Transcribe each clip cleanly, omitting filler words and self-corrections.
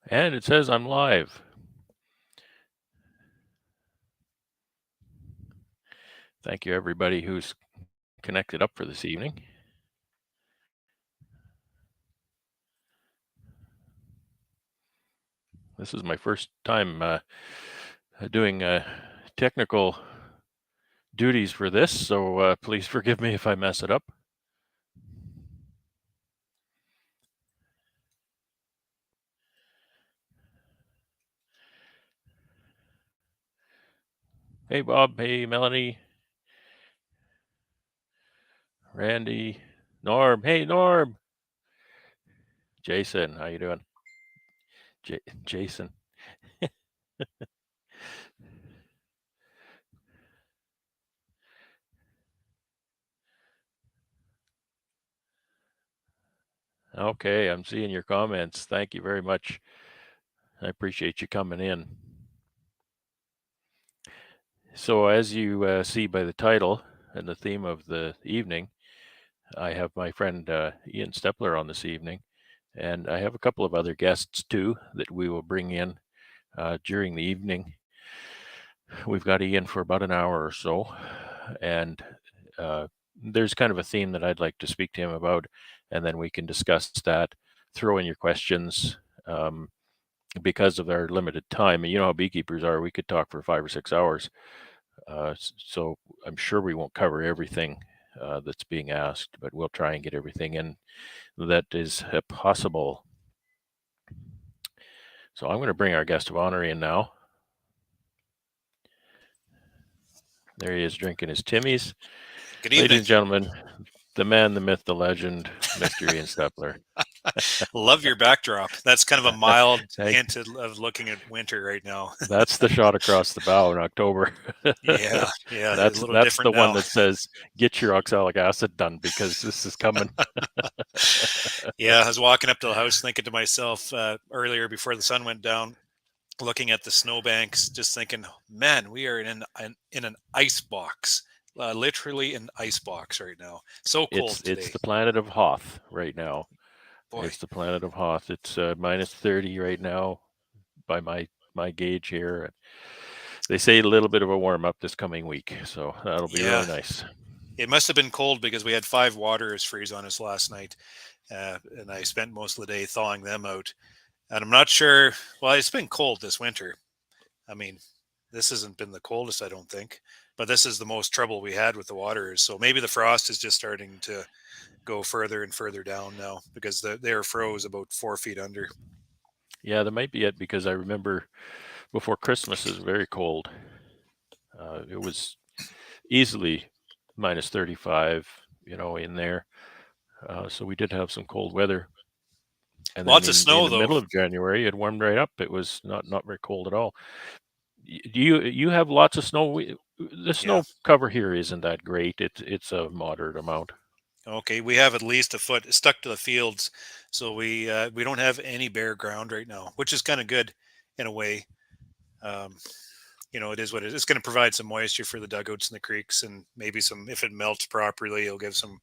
And it says I'm live. Thank you, everybody who's connected up for this evening. This is my first time doing technical duties for this, so please forgive me if I mess it up. Hey, Bob. Hey, Melanie. Randy. Norm. Hey, Norm. Jason, how you doing? Jason. Okay, I'm seeing your comments. Thank you very much. I appreciate you coming in. So as you see by the title and the theme of the evening, I have my friend Ian Steppler on this evening, and I have a couple of other guests too that we will bring in during the evening. We've got Ian for about an hour or so, and there's kind of a theme that I'd like to speak to him about, and then we can discuss that, throw in your questions. Because of our limited time, and you know how beekeepers are, we could talk for 5 or 6 hours. So I'm sure we won't cover everything that's being asked, but we'll try and get everything in that is possible. So I'm going to bring our guest of honor in now. There he is drinking his Timmy's. Good evening. Ladies and gentlemen, the man, the myth, the legend, Mr. Ian Steppler. Love your backdrop. That's kind of a mild hint of looking at winter right now. That's the shot across the bow in October. Yeah. That's the one that says, get your oxalic acid done because this is coming. Yeah, I was walking up to the house thinking to myself earlier before the sun went down, looking at the snowbanks, just thinking, man, we are in an ice box. Literally an ice box right now. So cold today. It's the planet of Hoth right now. Boy. It's the planet of Hoth. It's minus 30 right now by my gauge here. They say a little bit of a warm up this coming week, so that'll be really nice. It must have been cold because we had 5 waterers freeze on us last night, and I spent most of the day thawing them out. And I'm not sure. Well, it's been cold this winter. I mean, this hasn't been the coldest, I don't think, but this is the most trouble we had with the waterers. So maybe the frost is just starting to go further and further down now because they are froze about 4 feet under. Yeah, that might be it, because I remember before Christmas is very cold. It was easily minus 35, in there. So we did have some cold weather. And lots of snow, in the middle of January, it warmed right up. It was not very cold at all. You have lots of snow? The snow cover here isn't that great. It's a moderate amount. Okay, we have at least a foot stuck to the fields, so we don't have any bare ground right now, which is kind of good in a way. It is what it is. It's going to provide some moisture for the dugouts and the creeks, and maybe some, if it melts properly, it'll give some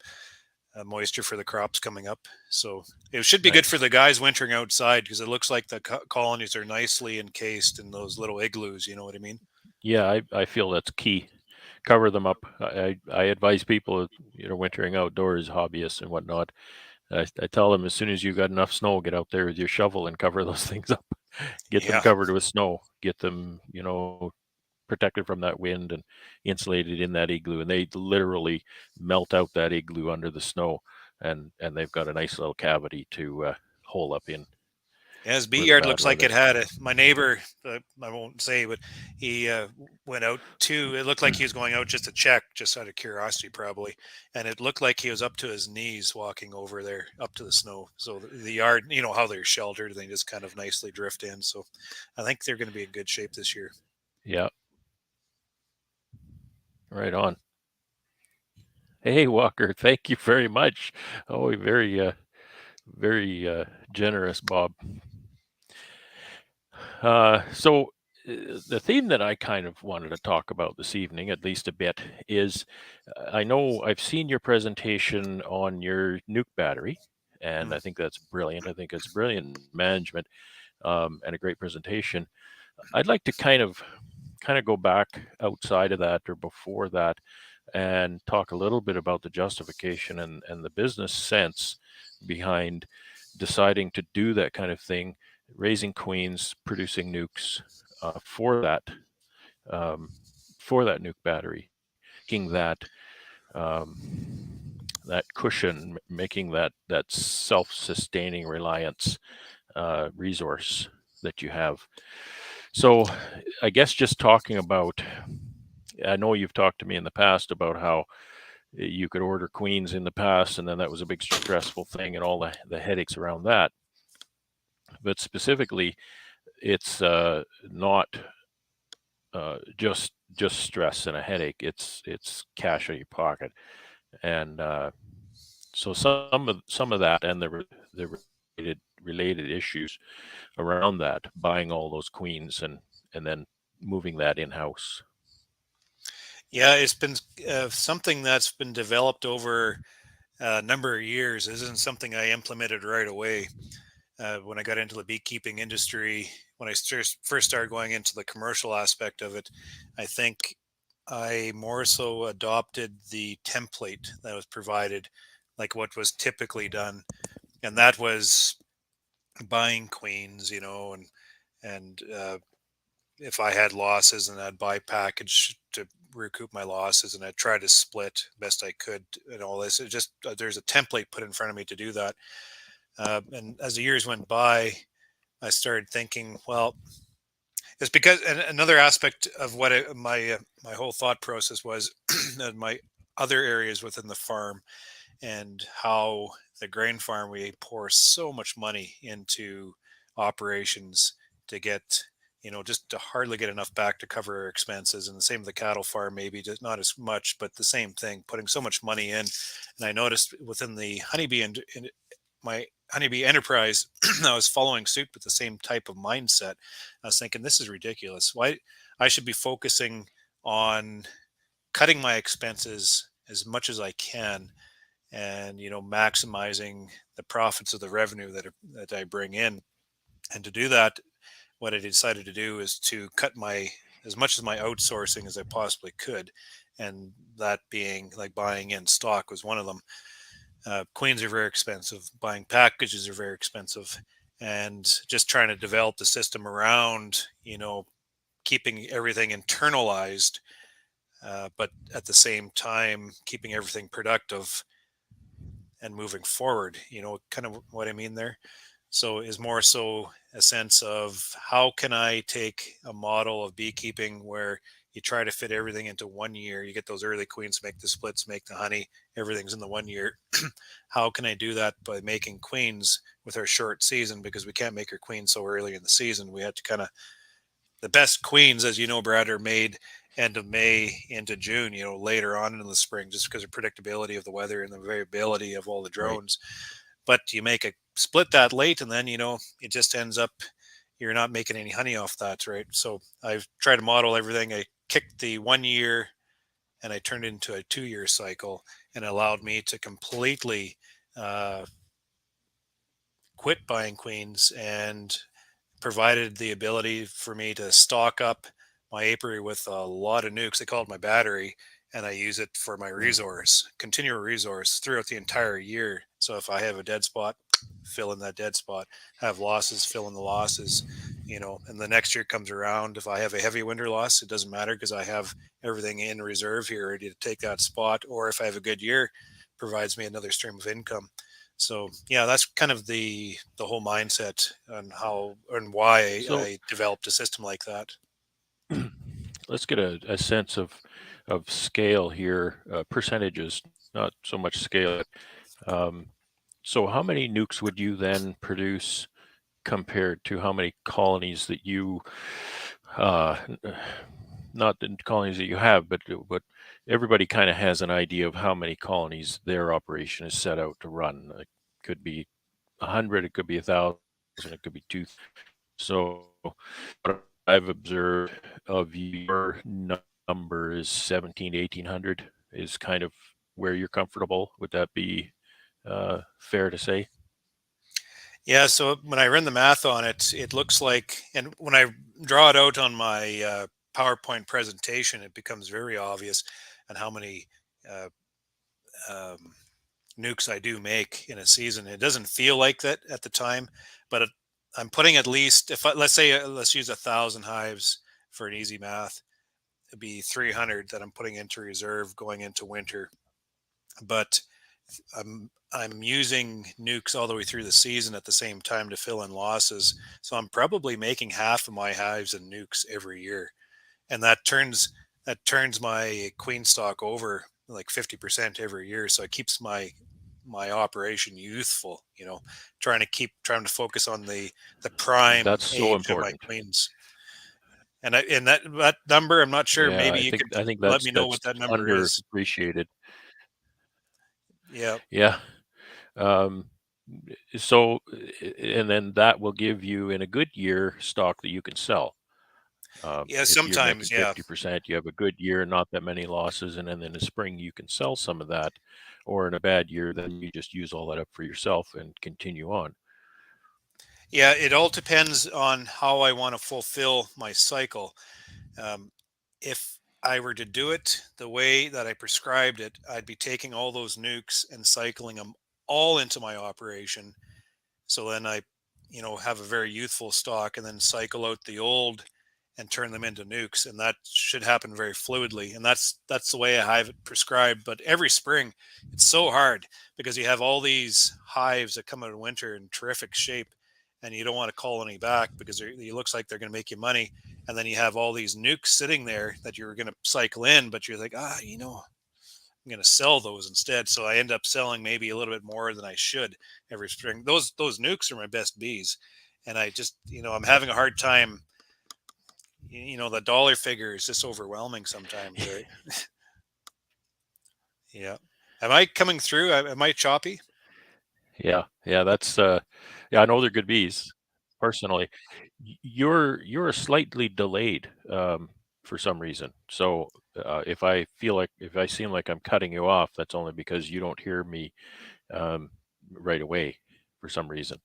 moisture for the crops coming up. So it should be good for the guys wintering outside, because it looks like the colonies are nicely encased in those little igloos. You know what I mean? Yeah, I feel that's key. Cover them up. I advise people, wintering outdoors, hobbyists and whatnot. I tell them, as soon as you've got enough snow, get out there with your shovel and cover those things up. Get them covered with snow. Get them, protected from that wind and insulated in that igloo. And they literally melt out that igloo under the snow, and they've got a nice little cavity to hole up in. Yeah, his bee yard looks like it had my neighbor, I won't say, but he went out it looked like he was going out just to check, just out of curiosity probably. And it looked like he was up to his knees walking over there, up to the snow. So the yard, how they're sheltered, they just kind of nicely drift in. So I think they're going to be in good shape this year. Yeah. Right on. Hey, Walker, thank you very much. Oh, very generous, Bob. So the theme that I kind of wanted to talk about this evening, at least a bit, is I know I've seen your presentation on your nuke battery, and I think that's brilliant. I think it's brilliant management. and a great presentation. I'd like to kind of go back outside of that or before that and talk a little bit about the justification and the business sense behind deciding to do that kind of thing, raising queens, producing nukes um, for that nuke battery, making that cushion, making that self-sustaining reliance resource that you have. So I guess just talking about, I know you've talked to me in the past about how you could order queens in the past, and then that was a big stressful thing and all the headaches around that. But specifically, it's not just stress and a headache. It's cash out of your pocket, and so some of that and the related issues around that, buying all those queens and then moving that in house. Yeah, it's been something that's been developed over a number of years. This isn't something I implemented right away. When I got into the beekeeping industry, when I first started going into the commercial aspect of it, I think I more so adopted the template that was provided, like what was typically done, and that was buying queens, and if I had losses, and I'd buy package to recoup my losses, and I'd try to split best I could, and all this. It just there's a template put in front of me to do that, and as the years went by, I started thinking, well, it's because, and another aspect of what my whole thought process was, my other areas within the farm, and how the grain farm, we pour so much money into operations to get, just to hardly get enough back to cover our expenses. And the same with the cattle farm, maybe just not as much, but the same thing, putting so much money in. And I noticed within the honeybee and my honeybee enterprise, I was following suit with the same type of mindset. I was thinking, this is ridiculous. Why I should be focusing on cutting my expenses as much as I can, and maximizing the profits of the revenue that I bring in. And to do that, what I decided to do is to cut my as much of my outsourcing as I possibly could, and that being like buying in stock was one of them. Queens are very expensive. Buying packages are very expensive, and just trying to develop the system around keeping everything internalized, but at the same time keeping everything productive and moving forward. Kind of what I mean there. So is more so a sense of how can I take a model of beekeeping where you try to fit everything into 1 year. You get those early queens, make the splits, make the honey, everything's in the 1 year. How can I do that by making queens with our short season? Because we can't make our queens so early in the season. We had to kind of, the best queens, as you know, Brad, are made end of May into June, later on in the spring, just because of predictability of the weather and the variability of all the Right. drones. But you make a split that late, and then it just ends up you're not making any honey off that, right? So I've tried to model everything. I kicked the 1 year and I turned it into a 2 year cycle, and it allowed me to completely uh, quit buying queens, and provided the ability for me to stock up my apiary with a lot of nukes. They call it my battery, and I use it for my Mm. resource, continual resource throughout the entire year. So if I have a dead spot, fill in that dead spot. Have losses, fill in the losses. And the next year comes around. If I have a heavy winter loss, it doesn't matter because I have everything in reserve here ready to take that spot. Or if I have a good year, provides me another stream of income. So yeah, that's kind of the whole mindset on how and why So I developed a system like that. let's get a sense of scale here, percentages, not so much scale. Um, so how many nukes would you then produce compared to how many colonies that you, uh, not the colonies that you have, but everybody kind of has an idea of how many colonies their operation is set out to run. It could be 100, it could be 1,000, it could be two. So what I've observed of your number is 17, 1800 is kind of where you're comfortable. Would that be fair to say? Yeah, so when I run the math on it, it looks like, and when I draw it out on my PowerPoint presentation, it becomes very obvious on how many uh, um, nukes I do make in a season. It doesn't feel like that at the time, but I'm putting at least, if let's say let's use 1,000 hives for an easy math, it'd be 300 that I'm putting into reserve going into winter. But I'm using nukes all the way through the season at the same time to fill in losses. So I'm probably making half of my hives in nukes every year, and that turns my queen stock over like 50% every year. So it keeps my operation youthful. Trying to focus on the prime That's so age of my important. queens. And that number, I'm not sure. Yeah, Maybe I you think could I think let that's me know that's what that number is. underappreciated. Yeah, Yeah. Um, so, and then that will give you in a good year stock that you can sell. yeah. If you're making Sometimes, yeah. 50%, you have a good year, not that many losses, and then in the spring you can sell some of that. Or in a bad year, then you just use all that up for yourself and continue on. Yeah, it all depends on how I want to fulfill my cycle. Um, if I were to do it the way that I prescribed it, I'd be taking all those nukes and cycling them all into my operation. So then I have a very youthful stock and then cycle out the old and turn them into nukes. And that should happen very fluidly. And that's the way I have it prescribed. But every spring, it's so hard because you have all these hives that come out in winter in terrific shape and you don't want to call any back because it looks like they're going to make you money. And then you have all these nukes sitting there that you're going to cycle in, but you're like, I'm going to sell those instead. So I end up selling maybe a little bit more than I should every spring. Those nukes are my best bees, and I just I'm having a hard time. The dollar figure is just overwhelming sometimes, right? Yeah. Am I coming through? Am I choppy? Yeah, yeah, yeah, I know they're good bees personally. You're slightly delayed for some reason. So if I seem like I'm cutting you off, that's only because you don't hear me um, right away for some reason.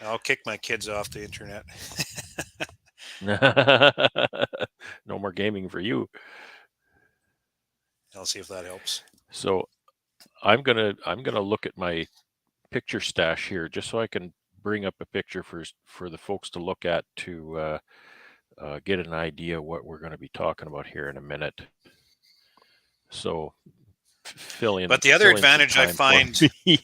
I'll kick my kids off the internet. No more gaming for you. I'll see if that helps. So I'm gonna look at my picture stash here just so I can bring up a picture for the folks to look at to get an idea what we're going to be talking about here in a minute. So But the other fill in some advantage I time for find me.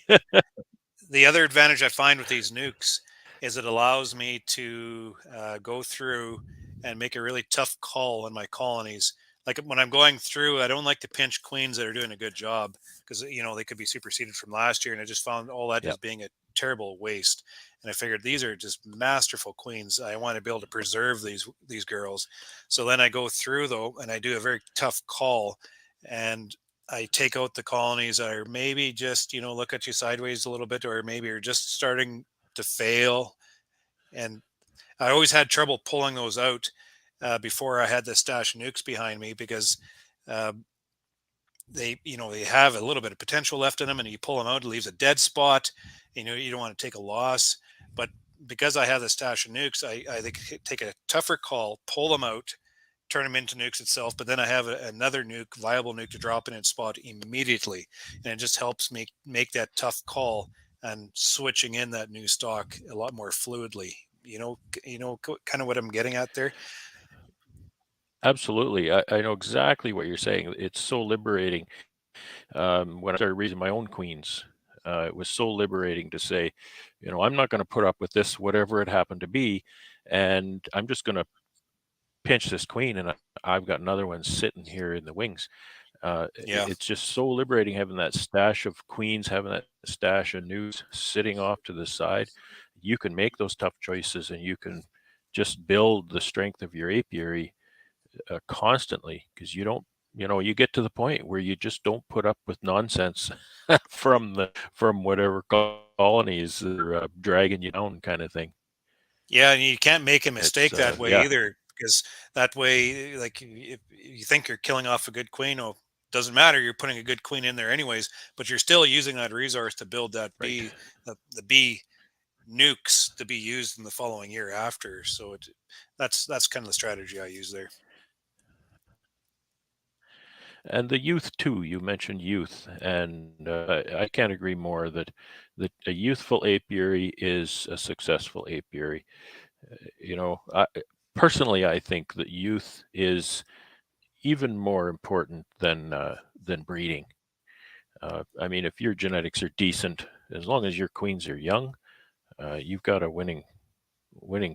the other advantage I find with these nukes is it allows me to go through and make a really tough call on my colonies. Like when I'm going through, I don't like to pinch queens that are doing a good job because they could be superseded from last year, and I just found all that Yeah, just being a terrible waste. And I figured these are just masterful queens. I want to be able to preserve these girls. So then I go through though, and I do a very tough call, and I take out the colonies that are maybe just, look at you sideways a little bit, or maybe are just starting to fail. And I always had trouble pulling those out before I had the stash of nukes behind me because uh, they have a little bit of potential left in them, and you pull them out, it leaves a dead spot. You don't want to take a loss, but because I have the stash of nukes, I think take a tougher call, pull them out, turn them into nukes itself, but then I have another nuke, viable nuke to drop in its spot immediately, and it just helps me make that tough call and switching in that new stock a lot more fluidly. Kind of what I'm getting at there. absolutely. I know exactly what you're saying. It's so liberating. When I started raising my own queens, it was so liberating to say, I'm not going to put up with this, whatever it happened to be, and I'm just going to pinch this queen, and I've got another one sitting here in the wings. Yeah, It's just so liberating having that stash of queens, having that stash of news sitting off to the side. You can make those tough choices, and you can just build the strength of your apiary constantly because you don't. You get to the point where you just don't put up with nonsense from whatever colonies that are dragging you down, kind of thing. yeah, and you can't make a mistake It's that way yeah, either, because that way, like if you think you're killing off a good queen, oh, doesn't matter. You're putting a good queen in there anyways, but you're still using that resource to build that right. bee, the bee nukes to be used in the following year after. So that's kind of the strategy I use there. And the youth too. You mentioned youth, and I can't agree more that a youthful apiary is a successful apiary. You know, personally, I think that youth is even more important than breeding. I mean, if your genetics are decent, as long as your queens are young, you've got a winning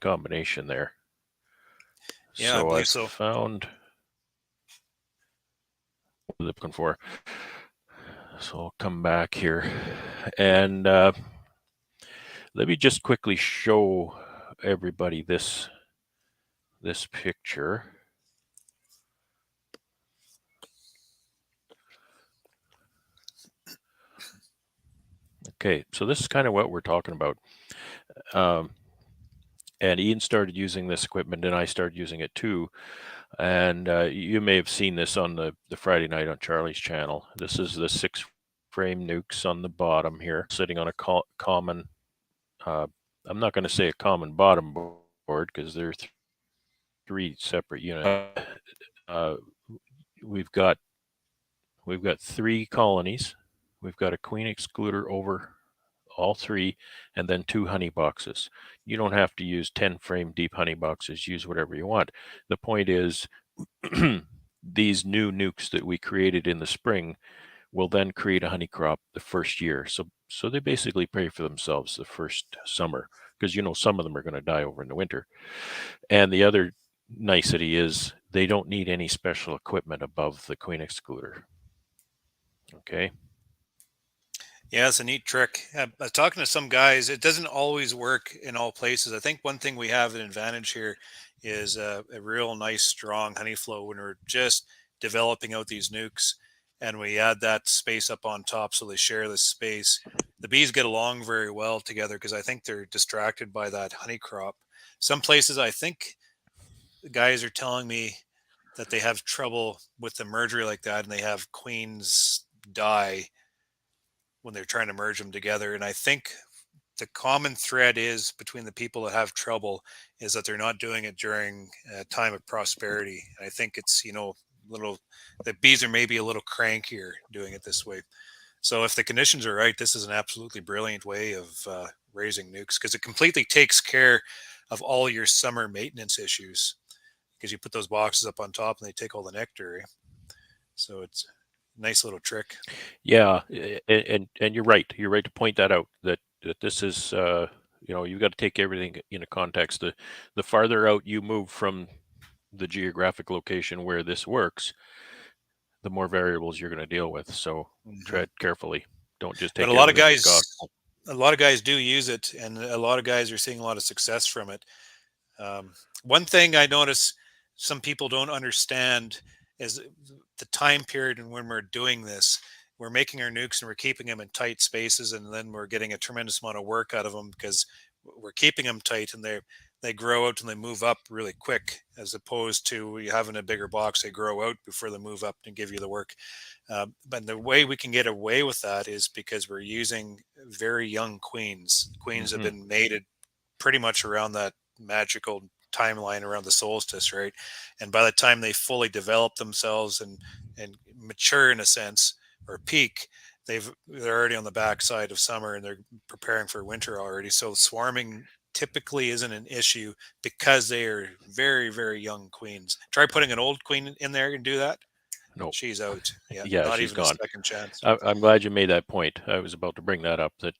combination there. Yeah, I So believe I've so. found what I'm looking for. So I'll come back here, and let me just quickly show everybody this picture. Okay, so this is kind of what we're talking about. And Ian started using this equipment, and I started using it too. And you may have seen this on the Friday night on Charlie's channel. This is the 6-frame nukes on the bottom here, sitting on a common. I'm not going to say a common bottom board because there are three separate units. Uh, we've got 3 colonies. We've got a queen excluder over all 3, and then 2 honey boxes. You don't have to use 10-frame deep honey boxes. Use whatever you want. The point is, these new nukes that we created in the spring will then create a honey crop the first year. So they basically pay for themselves the first summer, because some of them are going to die over in the winter. And the other nicety is they don't need any special equipment above the queen excluder. Okay. Yeah, it's a neat trick. Talking to some guys, it doesn't always work in all places. I think one thing we have an advantage here is a real nice, strong honey flow when we're just developing out these nukes, and we add that space up on top so they share the space. The bees get along very well together because I think they're distracted by that honey crop. Some places, I think guys are telling me that they have trouble with the mergery like that, and they have queens die when they're trying to merge them together. And I think the common thread is between the people that have trouble is that they're not doing it during a time of prosperity. And I think it's, little, the bees are maybe a little crankier doing it this way. So if the conditions are right, this is an absolutely brilliant way of raising nukes because it completely takes care of all your summer maintenance issues because you put those boxes up on top and they take all the nectar. So it's a nice little trick. Yeah, and you're right. You're right to point that out. That this is you've got to take everything in a context. The farther out you move from the geographic location where this works, the more variables you're going to deal with. So Mhm. tread carefully. Don't just But take everything as gospel. a lot of guys do use it, and a lot of guys are seeing a lot of success from it. One thing I notice some people don't understand is the time period and when we're doing this. We're making our nukes and we're keeping them in tight spaces, and then we're getting a tremendous amount of work out of them because we're keeping them tight, and they grow out and they move up really quick, as opposed to you having a bigger box. They grow out before they move up and give you the work. But the way we can get away with that is because we're using very young queens. Queens have Hmm. been mated pretty much around that magical timeline around the solstice, right? And by the time they fully develop themselves and mature in a sense or peak, they're already on the backside of summer and they're preparing for winter already. So swarming typically isn't an issue because they are very, very young queens. Try putting an old queen in there and do that. No, She's out. Yeah, yeah, not she's even a gone. second chance. I'm glad you made that point. I was about to bring that up. That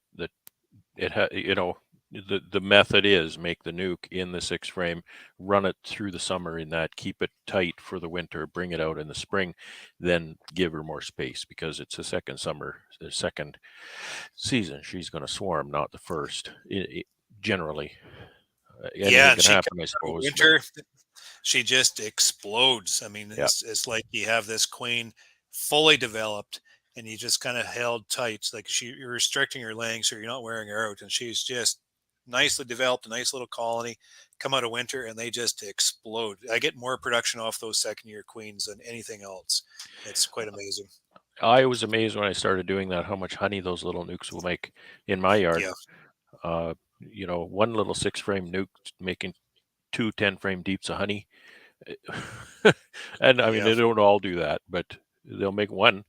the method is make the nuke in the 6-frame, run it through the summer in that, keep it tight for the winter, bring it out in the spring, then give her more space because it's the second summer, the second season. She's going to swarm, not the first. Generally, Yeah, anything and can she happen, comes I out of suppose. But winter. She just explodes. I mean, yeah, it's like you have this queen fully developed and you just kind of held tight. Like you're restricting her laying so you're not wearing her out. And she's just nicely developed, a nice little colony, come out of winter and they just explode. I get more production off those second year queens than anything else. It's quite amazing. I was amazed when I started doing that how much honey those little nukes will make in my yard. Yeah. one little 6-frame nuke making 2 10-frame deeps of honey. And I mean, Yeah. they don't all do that, but they'll make one.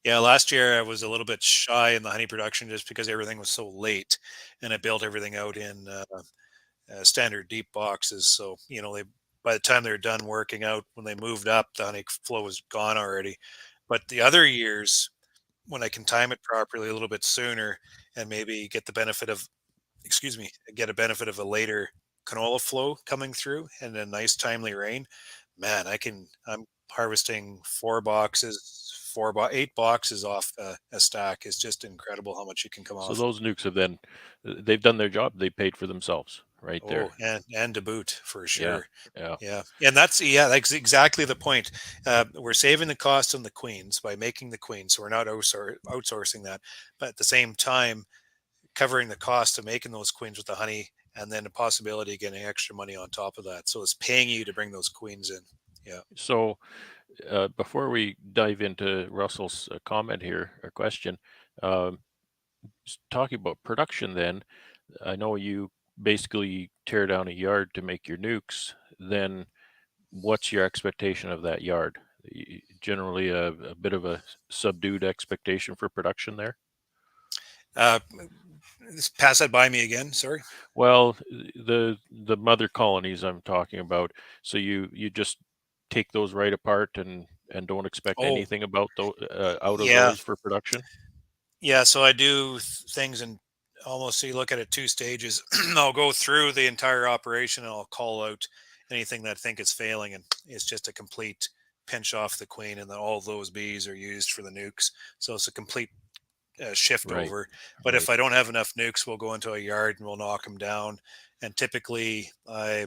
Yeah, last year I was a little bit shy in the honey production just because everything was so late, and I built everything out in standard deep boxes. So they by the time they're done working out, when they moved up, the honey flow was gone already. But the other years, when I can time it properly a little bit sooner, and maybe get the benefit of, excuse me, get a benefit of a later canola flow coming through and a nice timely rain, man, I'm harvesting 4 boxes, 8 boxes off a stack. Is just incredible how much you can come So off. those nukes they've done their job. They paid for themselves right Oh, there. and to boot for Yeah, sure. yeah. Yeah, and that's exactly the point. We're saving the cost on the queens by making the queens, so we're not outsourcing that, but at the same time covering the cost of making those queens with the honey, and then the possibility of getting extra money on top of that. So it's paying you to bring those queens in. Yeah. So before we dive into Russell's comment here or question, um, talking about production, then I know you basically tear down a yard to make your nukes. Then what's your expectation of that yard? Generally, a bit of a subdued expectation for production there. Uh, just pass that by me again. Sorry. Well, the mother colonies I'm talking about. So you just take those right apart and don't expect Oh, anything about out of yeah. those for production. Yeah, so I do things in almost, so you look at it 2 stages. I'll go through the entire operation and I'll call out anything that I think is failing, and it's just a complete pinch off the queen, and then all those bees are used for the nukes. So it's a complete shift Right, over. But if right. I don't have enough nukes, we'll go into a yard and we'll knock them down. And typically I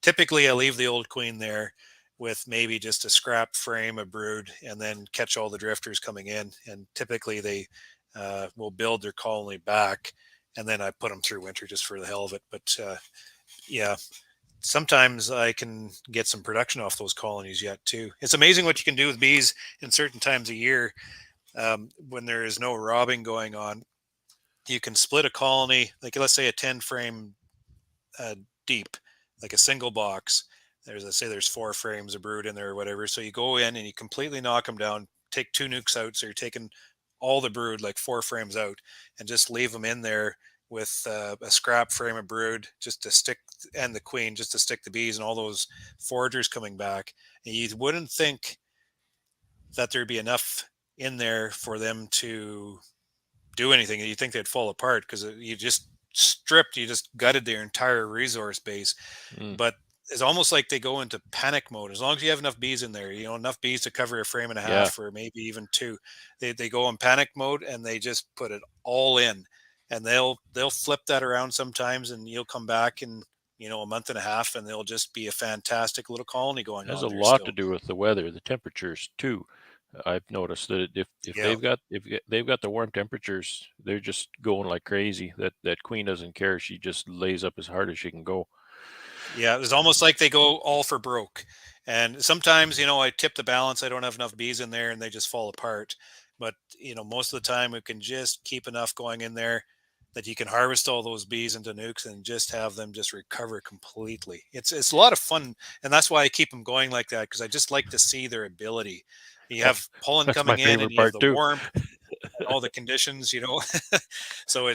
leave the old queen there with maybe just a scrap frame, a brood, and then catch all the drifters coming in. And typically they will build their colony back, and then I put them through winter just for the hell of it. But yeah, sometimes I can get some production off those colonies yet too. It's amazing what you can do with bees in certain times of year, when there is no robbing going on. You can split a colony, like let's say a 10 frame uh, deep, like a single box. Let's say there's 4 frames of brood in there or whatever. So you go in and you completely knock them down, take 2 nukes out. So you're taking all the brood, like 4 frames out, and just leave them in there with a scrap frame of brood just to stick, and the queen just to stick the bees and all those foragers coming back. And you wouldn't think that there'd be enough in there for them to do anything. You think they'd fall apart because you just gutted their entire resource base. Mm, But it's almost like they go into panic mode. As long as you have enough bees in there, enough bees to cover a frame and a yeah. half, or maybe even 2, they go in panic mode and they just put it all in. And they'll flip that around sometimes, and you'll come back in a month and a half, and they'll just be a fantastic little colony going Has on a there lot to still. do with the weather, the temperatures too. I've noticed that if Yeah. they've got the warm temperatures, they're just going like crazy. That queen doesn't care. She just lays up as hard as she can go. Yeah, it's almost like they go all for broke. And sometimes, I tip the balance. I don't have enough bees in there and they just fall apart. But, most of the time we can just keep enough going in there that you can harvest all those bees into nukes and just have them just recover completely. It's a lot of fun. And that's why I keep them going like that, because I just like to see their ability. You have pollen That's my coming in and favorite you have part the too. warmth and all the conditions. So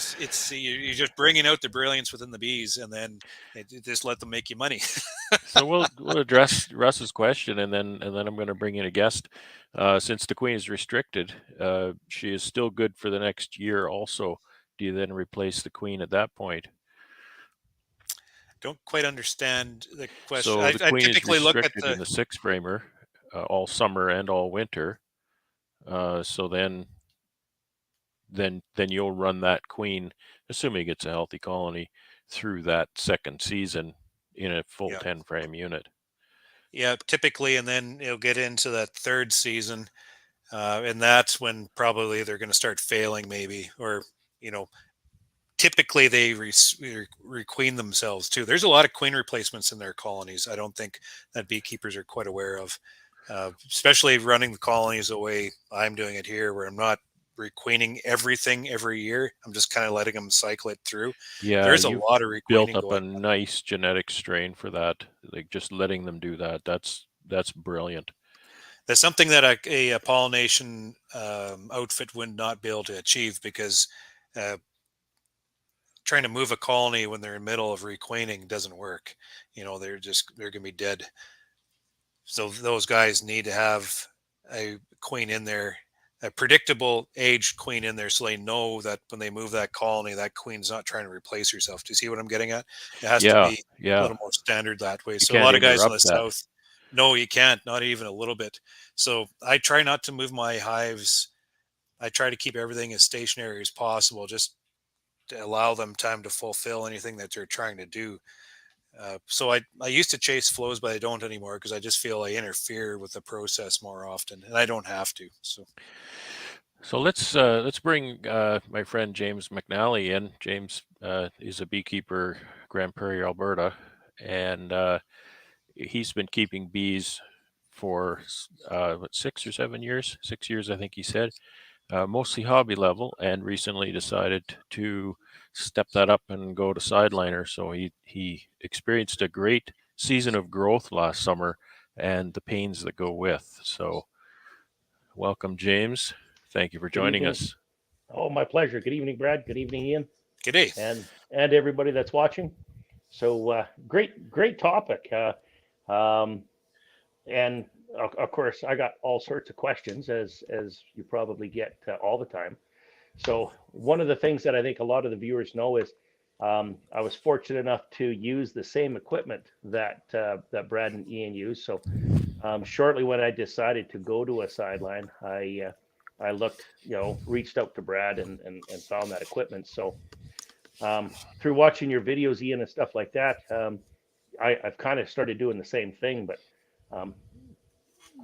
you're just bringing out the brilliance within the bees, and then just let them make you money. So we'll address Russ's question, and then I'm going to bring in a guest. Since the queen is restricted, she is still good for the next year. Also, do you then replace the queen at that point? Don't quite understand the question. So the I queen is typically look at restricted in the, the 6-framer all summer and all winter. So then you'll run that queen, assuming it's a healthy colony, through that second season in a full yeah, 10-frame unit. yeah, typically, and then you'll get into that third season, and that's when probably they're going to start failing, maybe, or you know, typically they requeen themselves too. There's a lot of queen replacements in their colonies. I don't think that beekeepers are quite aware of, especially running the colonies the way I'm doing it here, where I'm not requeening everything every year. I'm just kind of letting them cycle it through. Yeah, There's a you've lot of built requeening up a going. nice genetic strain for that. Like just letting them do that. That's brilliant. That's something that a pollination outfit would not be able to achieve, because uh, trying to move a colony when they're in the middle of requeening doesn't work. They're gonna be dead. So those guys need to have a queen in there, a predictable age queen in there, so they know that when they move that colony, that queen's not trying to replace herself. Do you see what I'm getting at? It has to Yeah, be a yeah. little more standard that way. You So a can't lot of guys in the interrupt that. south, no, you can't, not even a little bit. So I try not to move my hives. I try to keep everything as stationary as possible, just to allow them time to fulfill anything that they're trying to do. So I used to chase flows, but I don't anymore, because I just feel I interfere with the process more often, and I don't have to. So let's bring my friend James McNally in. James is a beekeeper, Grand Prairie, Alberta, and he's been keeping bees for 6 or 7 years. 6 years, I think he said. Mostly hobby level, and recently decided to step that up and go to sideliner. So he experienced a great season of growth last summer and the pains that go with. So welcome, James. Thank you for Good joining evening. us. Oh, my pleasure. Good evening, Brad. Good evening, Ian, G'day. and everybody that's watching. So great topic. And of course, I got all sorts of questions, as you probably get all the time. So one of the things that I think a lot of the viewers know is I was fortunate enough to use the same equipment that Brad and Ian use. So shortly when I decided to go to a sideline, I looked, reached out to Brad and found that equipment. So through watching your videos, Ian, and stuff like that, I've kind of started doing the same thing, but um,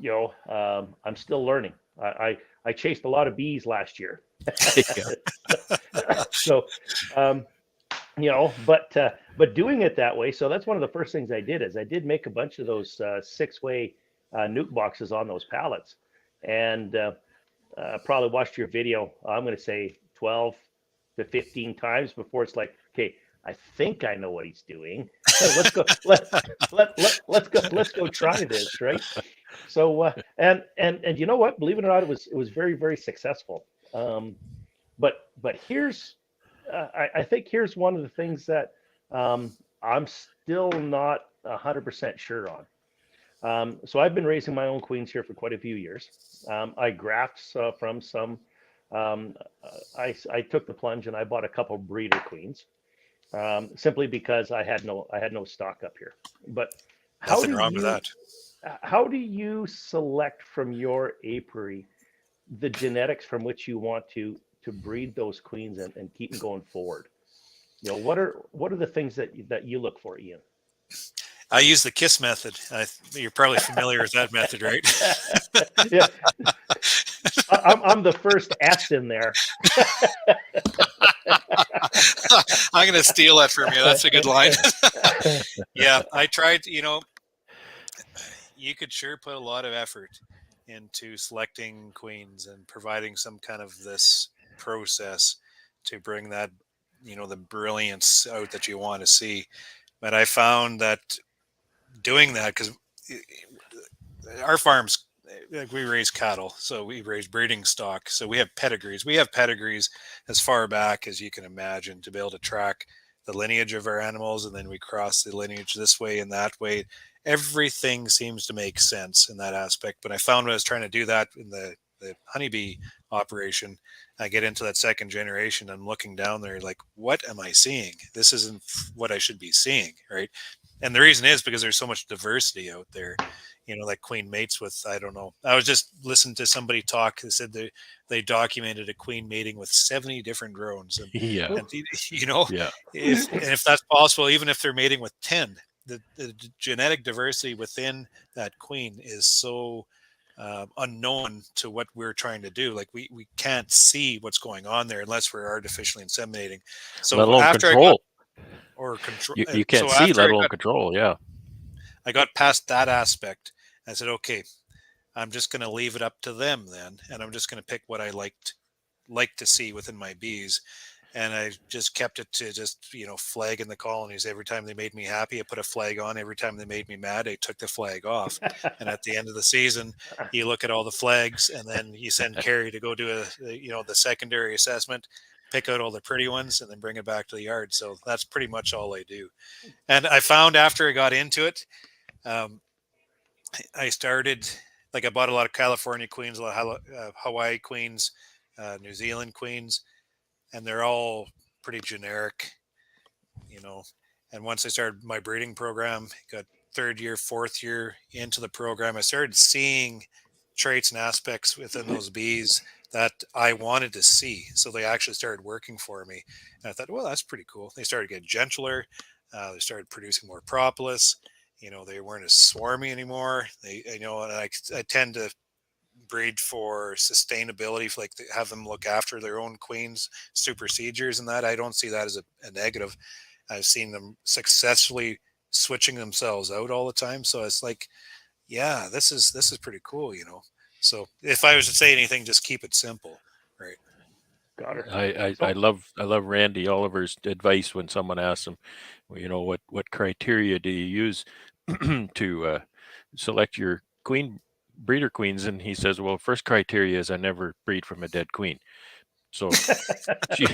I'm still learning. I chased a lot of bees last year, Yeah. so um, but doing it that way. So that's one of the first things I did is I did make a bunch of those 6-way nuke boxes on those pallets, and probably watched your video. I'm going to say 12 to 15 times before it's like, okay, I think I know what he's doing. let's go. Let's go try this, right? So and you know what? Believe it or not, it was very very successful. But here's I think here's one of the things that I'm still not 100% sure on. So I've been raising my own queens here for quite a few years. I graft from some. Um, I took the plunge and I bought a couple breeder queens, simply because I had no stock up here. But how Nothing do wrong with you that. how do you select from your apiary the genetics from which you want to breed those queens and keep them going forward? What are the things that you look for, Ian? I use the KISS method. You're probably familiar with that method, right? Yeah, I'm the first S in there. I'm going to steal that from you. That's a good line. Yeah, I tried. You could sure put a lot of effort into selecting queens and providing some kind of this process to bring that, the brilliance out that you want to see. But I found that doing that, because our farms, like, we raise cattle, so we raise breeding stock, so we have pedigrees. We have pedigrees as far back as you can imagine to be able to track the lineage of our animals, and then we cross the lineage this way and that way. Everything seems to make sense in that aspect. But I found when I was trying to do that in the honeybee operation, I get into that second generation. I'm looking down there like, what am I seeing? This isn't what I should be seeing, right? And the reason is because there's so much diversity out there. Like queen mates with, I don't know. I was just listening to somebody talk. They said they documented a queen mating with 70 different drones, and Yeah. and you know, Yeah. if that's possible, even if they're mating with 10, the genetic diversity within that queen is so unknown to what we're trying to do. Like we can't see what's going on there unless we're artificially inseminating. Let So alone after I got control. or control, You can't so see, after let alone control. Yeah. I got past that aspect, I said, okay, I'm just going to leave it up to them then, and I'm just going to pick what I liked like to see within my bees. And I just kept it to just, flagging the colonies. Every time they made me happy, I put a flag on. Every time they made me mad, I took the flag off. And at the end of the season, you look at all the flags, and then you send Carrie to go do the secondary assessment, pick out all the pretty ones, and then bring it back to the yard. So that's pretty much all I do. And I found after I got into it, I started, like, I bought a lot of California queens, a lot of Hawaii queens, New Zealand queens, and they're all pretty generic, you know. And once I started my breeding program, got third year, fourth year into the program, I started seeing traits and aspects within those bees that I wanted to see. So they actually started working for me. And I thought, well, that's pretty cool. They started getting gentler. They started producing more propolis. They weren't as swarmy anymore. And I tend to breed for sustainability, like have them look after their own queens, supersedures, and that. I don't see that as a negative. I've seen them successfully switching themselves out all the time. So it's like, yeah, this is pretty cool. So if I was to say anything, just keep it simple, right? Got her. I So, love Randy Oliver's advice when someone asks him, well, what criteria do you use to select your breeder queens, and he says, well, first criteria is I never breed from a dead queen, so she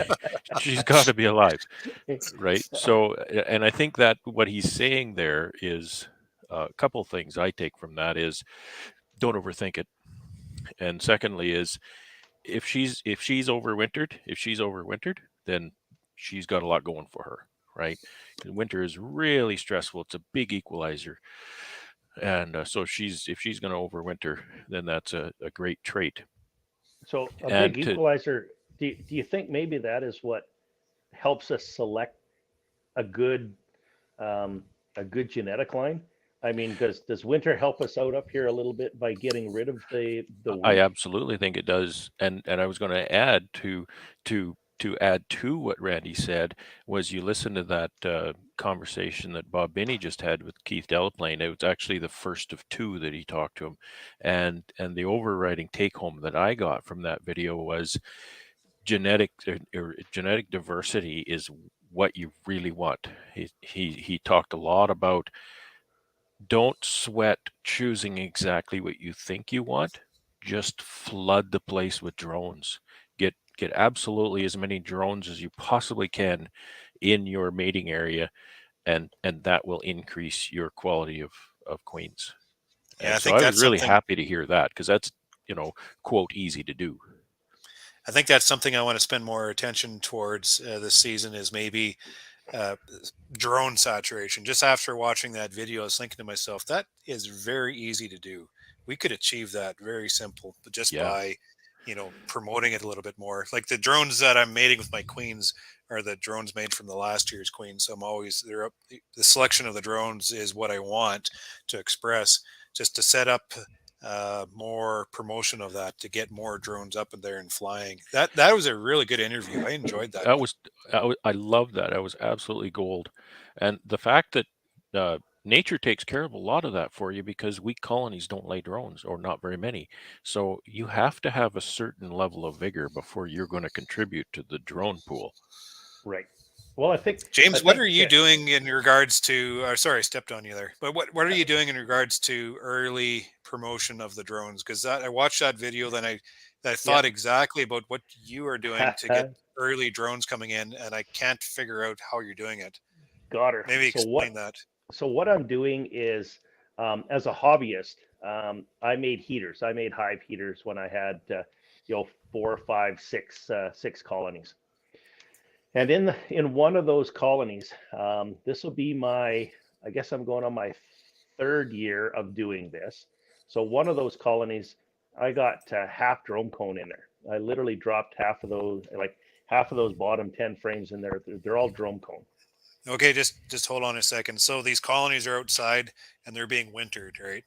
she's got to be alive, right? So, and I think that what he's saying there is a couple things I take from that is don't overthink it, and secondly is if she's overwintered, then she's got a lot going for her, right? Winter is really stressful. It's a big equalizer, and so if she's going to overwinter, then that's a great trait. so a big And to equalizer. Do you think maybe that is what helps us select a good um, a good genetic line? I mean, does winter help us out up here a little bit by getting rid of the I weak? absolutely think it does, and I was going to add to add to what Randy said was you listen to that conversation that Bob Binney just had with Keith Delaplane. It was actually the first of two that he talked to him, and the overriding take home that I got from that video was genetic diversity is what you really want. He talked a lot about don't sweat choosing exactly what you think you want. Just flood the place with drones. Get absolutely as many drones as you possibly can in your mating area, and that will increase your quality of queens. Yeah, And I so think I was that's really something. happy to hear that because that's quote easy to do. I think that's something I want to spend more attention towards this season. Is maybe uh, drone saturation. Just after watching that video, I was thinking to myself, that is very easy to do. We could achieve that very simple, but just Yeah. by, promoting it a little bit more. Like the drones that I'm mating with my queens are the drones made from the last year's queen. So I'm always they're up. The selection of the drones is what I want to express, just to set up more promotion of that to get more drones up in there and flying. That was a really good interview. I enjoyed that That one. was I love that. That was absolutely gold. And the fact that nature takes care of a lot of that for you because weak colonies don't lay drones or not very many. So you have to have a certain level of vigor before you're going to contribute to the drone pool. Right. Well, I James, what think are you doing in regards to? Sorry, I stepped on you there. But what are you doing in regards to early promotion of the drones? Because I watched that video, then I yeah. thought exactly about what you are doing to get early drones coming in, and I can't figure out how you're doing it. Got her. Maybe explain that. So what I'm doing is, as a hobbyist, I made heaters. I made hive heaters when I had, 4, 5, 6, 6 colonies. And in one of those colonies, this will be I guess I'm going on my third year of doing this. So one of those colonies, I got half drone cone in there. I literally dropped half of those bottom 10 frames in there. They're all drone cone. Okay, just hold on a second. So these colonies are outside and they're being wintered, right?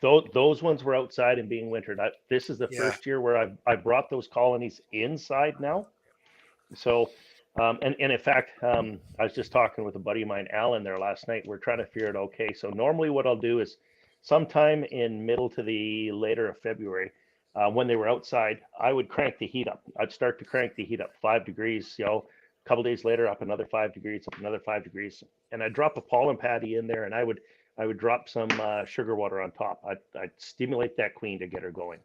Those ones were outside and being wintered. This is the Yeah. first year where I brought those colonies inside now. So, and in fact, I was just talking with a buddy of mine, Alan, there last night. We're trying to figure it. Okay, so normally what I'll do is sometime in middle to the later of February, when they were outside, I would crank the heat up. I'd start to crank the heat up 5 degrees, a couple days later up another 5 degrees, up another 5 degrees, and I'd drop a pollen patty in there, and I would drop some sugar water on top. I'd stimulate that queen to get her going.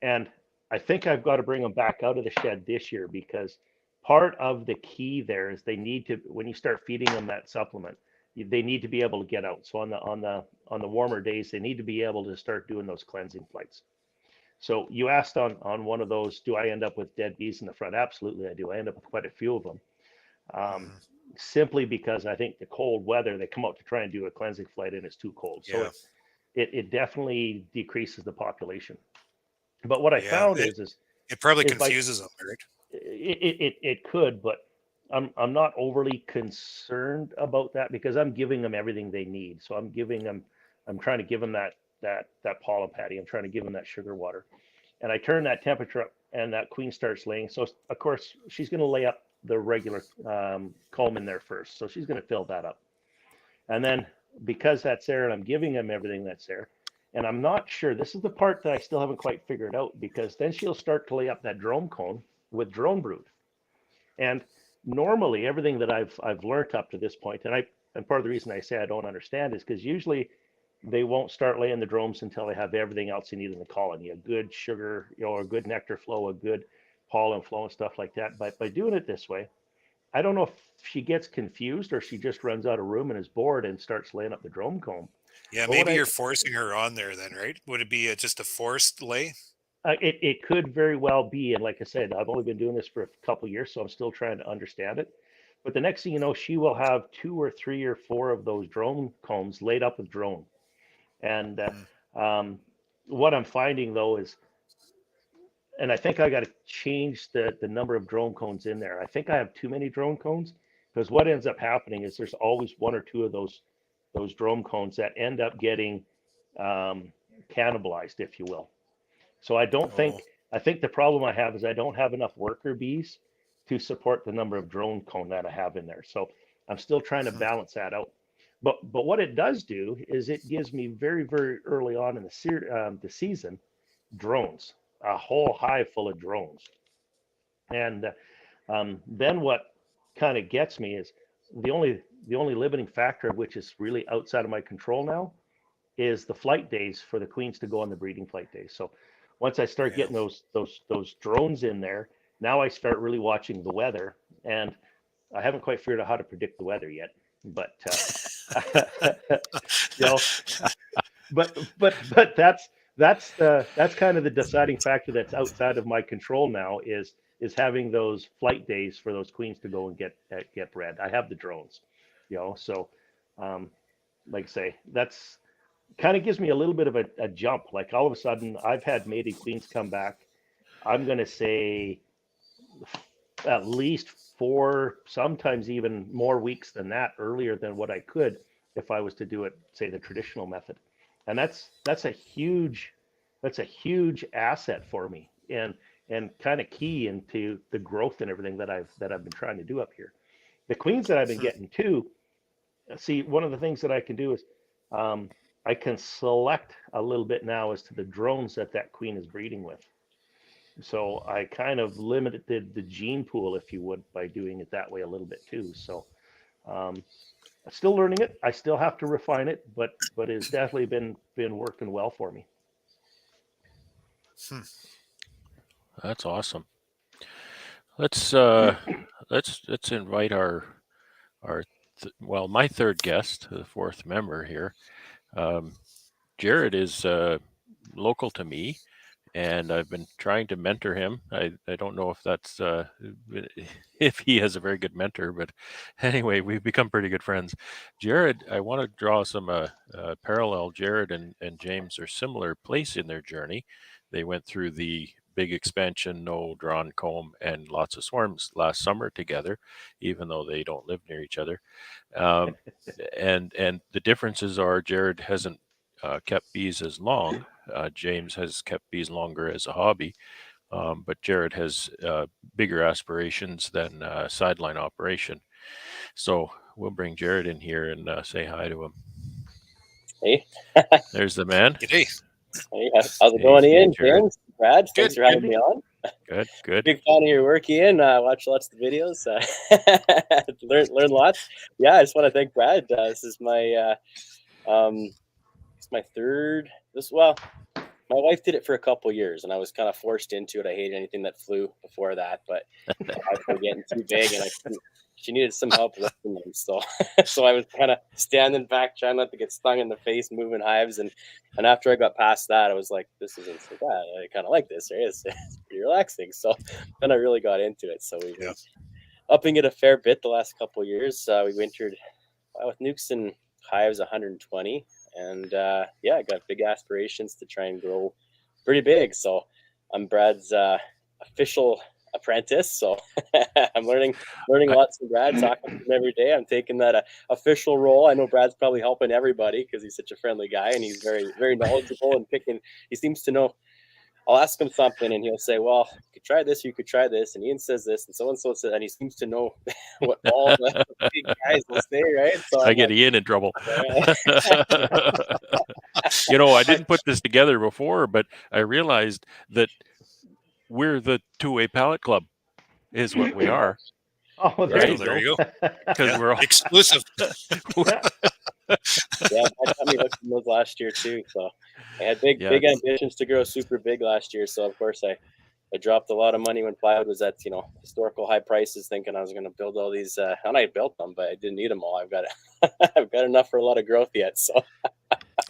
And I think I've got to bring them back out of the shed this year, because part of the key there is they need to, when you start feeding them that supplement, they need to be able to get out. So on the warmer days, they need to be able to start doing those cleansing flights. So you asked on one of those, do I end up with dead bees in the front? Absolutely, I do. I end up with quite a few of them, simply because I think the cold weather, they come out to try and do a cleansing flight and it's too cold. So Yeah. it definitely decreases the population. But what I found is it probably is confuses them, right? It could, but I'm not overly concerned about that, because I'm giving them everything they need. So I'm trying to give them that pollen patty. I'm trying to give them that sugar water, and I turn that temperature up, and that queen starts laying. So of course she's going to lay up the regular comb in there first. So she's going to fill that up, and then because that's there, and I'm giving them everything that's there. And I'm not sure, this is the part that I still haven't quite figured out, because then she'll start to lay up that drone cone with drone brood. And normally everything that I've learned up to this point, and part of the reason I say I don't understand is because usually they won't start laying the drones until they have everything else they need in the colony, a good sugar, a good nectar flow, a good pollen flow and stuff like that. But by doing it this way, I don't know if she gets confused or she just runs out of room and is bored and starts laying up the drone comb. Yeah, maybe you're forcing her on there then, right? Would it be just a forced lay? It could very well be. And like I said, I've only been doing this for a couple of years, so I'm still trying to understand it. But the next thing you know, she will have 2 or 3 or 4 of those drone combs laid up with drone. And what I'm finding though is, and I think I got to change the number of drone cones in there. I think I have too many drone cones, because what ends up happening is there's always 1 or 2 of those drone cones that end up getting cannibalized, if you will. So I think the problem I have is I don't have enough worker bees to support the number of drone cone that I have in there. So I'm still trying to balance that out. But what it does do is it gives me very, very early on in the season drones, a whole hive full of drones. And then what kind of gets me is the only limiting factor, which is really outside of my control now, is the flight days for the queens to go on the breeding flight days. So once I start getting those drones in there, now I start really watching the weather, and I haven't quite figured out how to predict the weather yet. But but that's kind of the deciding factor that's outside of my control now, is having those flight days for those queens to go and get bred. I have the drones, so like I say, that's kind of gives me a little bit of a jump. Like all of a sudden, I've had mated queens come back. I'm going to say at least 4, sometimes even more weeks than that, earlier than what I could if I was to do it, say, the traditional method. And that's a huge asset for me, and kind of key into the growth and everything that I've been trying to do up here. The queens that I've been getting too. See, one of the things that I can do is I can select a little bit now as to the drones that queen is breeding with. So I kind of limited the gene pool, if you would, by doing it that way a little bit too. So I'm still learning it. I still have to refine it, but it's definitely been working well for me. That's awesome. Let's invite my third guest, the 4th member here. Jared is local to me, and I've been trying to mentor him. I don't know if that's if he has a very good mentor, but anyway, we've become pretty good friends. Jared, I want to draw some parallel. Jared and James are similar place in their journey. They went through the big expansion, no drawn comb, and lots of swarms last summer together, even though they don't live near each other. And the differences are Jared hasn't kept bees as long. James has kept bees longer as a hobby, but Jared has bigger aspirations than sideline operation. So we'll bring Jared in here and say hi to him. Hey. There's the man. G'day. Hey, how's it going, Ian? James? Brad. Good. Thanks for having me on. Good. Big fan of your work, Ian. Watch lots of the videos. Learn lots. Yeah, I just want to thank Brad. This is my it's my third. My wife did it for a couple years, and I was kind of forced into it. I hated anything that flew before that, but I was getting too big, and she needed some help lifting them. So, so I was kind of standing back, trying not to get stung in the face, moving hives, and after I got past that, I was like, "This isn't so bad. I kind of like this. Right? It's pretty relaxing." So, then I really got into it. So we've been upping it a fair bit the last couple of years. We wintered with nucs and hives 120. And I got big aspirations to try and grow pretty big. So I'm Brad's official apprentice. So I'm learning lots from Brad, talking to him every day. I'm taking that official role. I know Brad's probably helping everybody because he's such a friendly guy and he's very, very knowledgeable and picking. He seems to know. I'll ask him something and he'll say, well, you could try this, you could try this. And Ian says this and so says, and he seems to know what all the big guys will say, right? So I get Ian in trouble. I didn't put this together before, but I realized that we're the two-way pallet club is what we are. Oh, there you go. Because we're all exclusive. Yeah, I got me hooked in those last year too. So I had big ambitions to grow super big last year. So of course I dropped a lot of money when plywood was at historical high prices, thinking I was going to build all these. And I built them, but I didn't need them all. I've got enough for a lot of growth yet. So.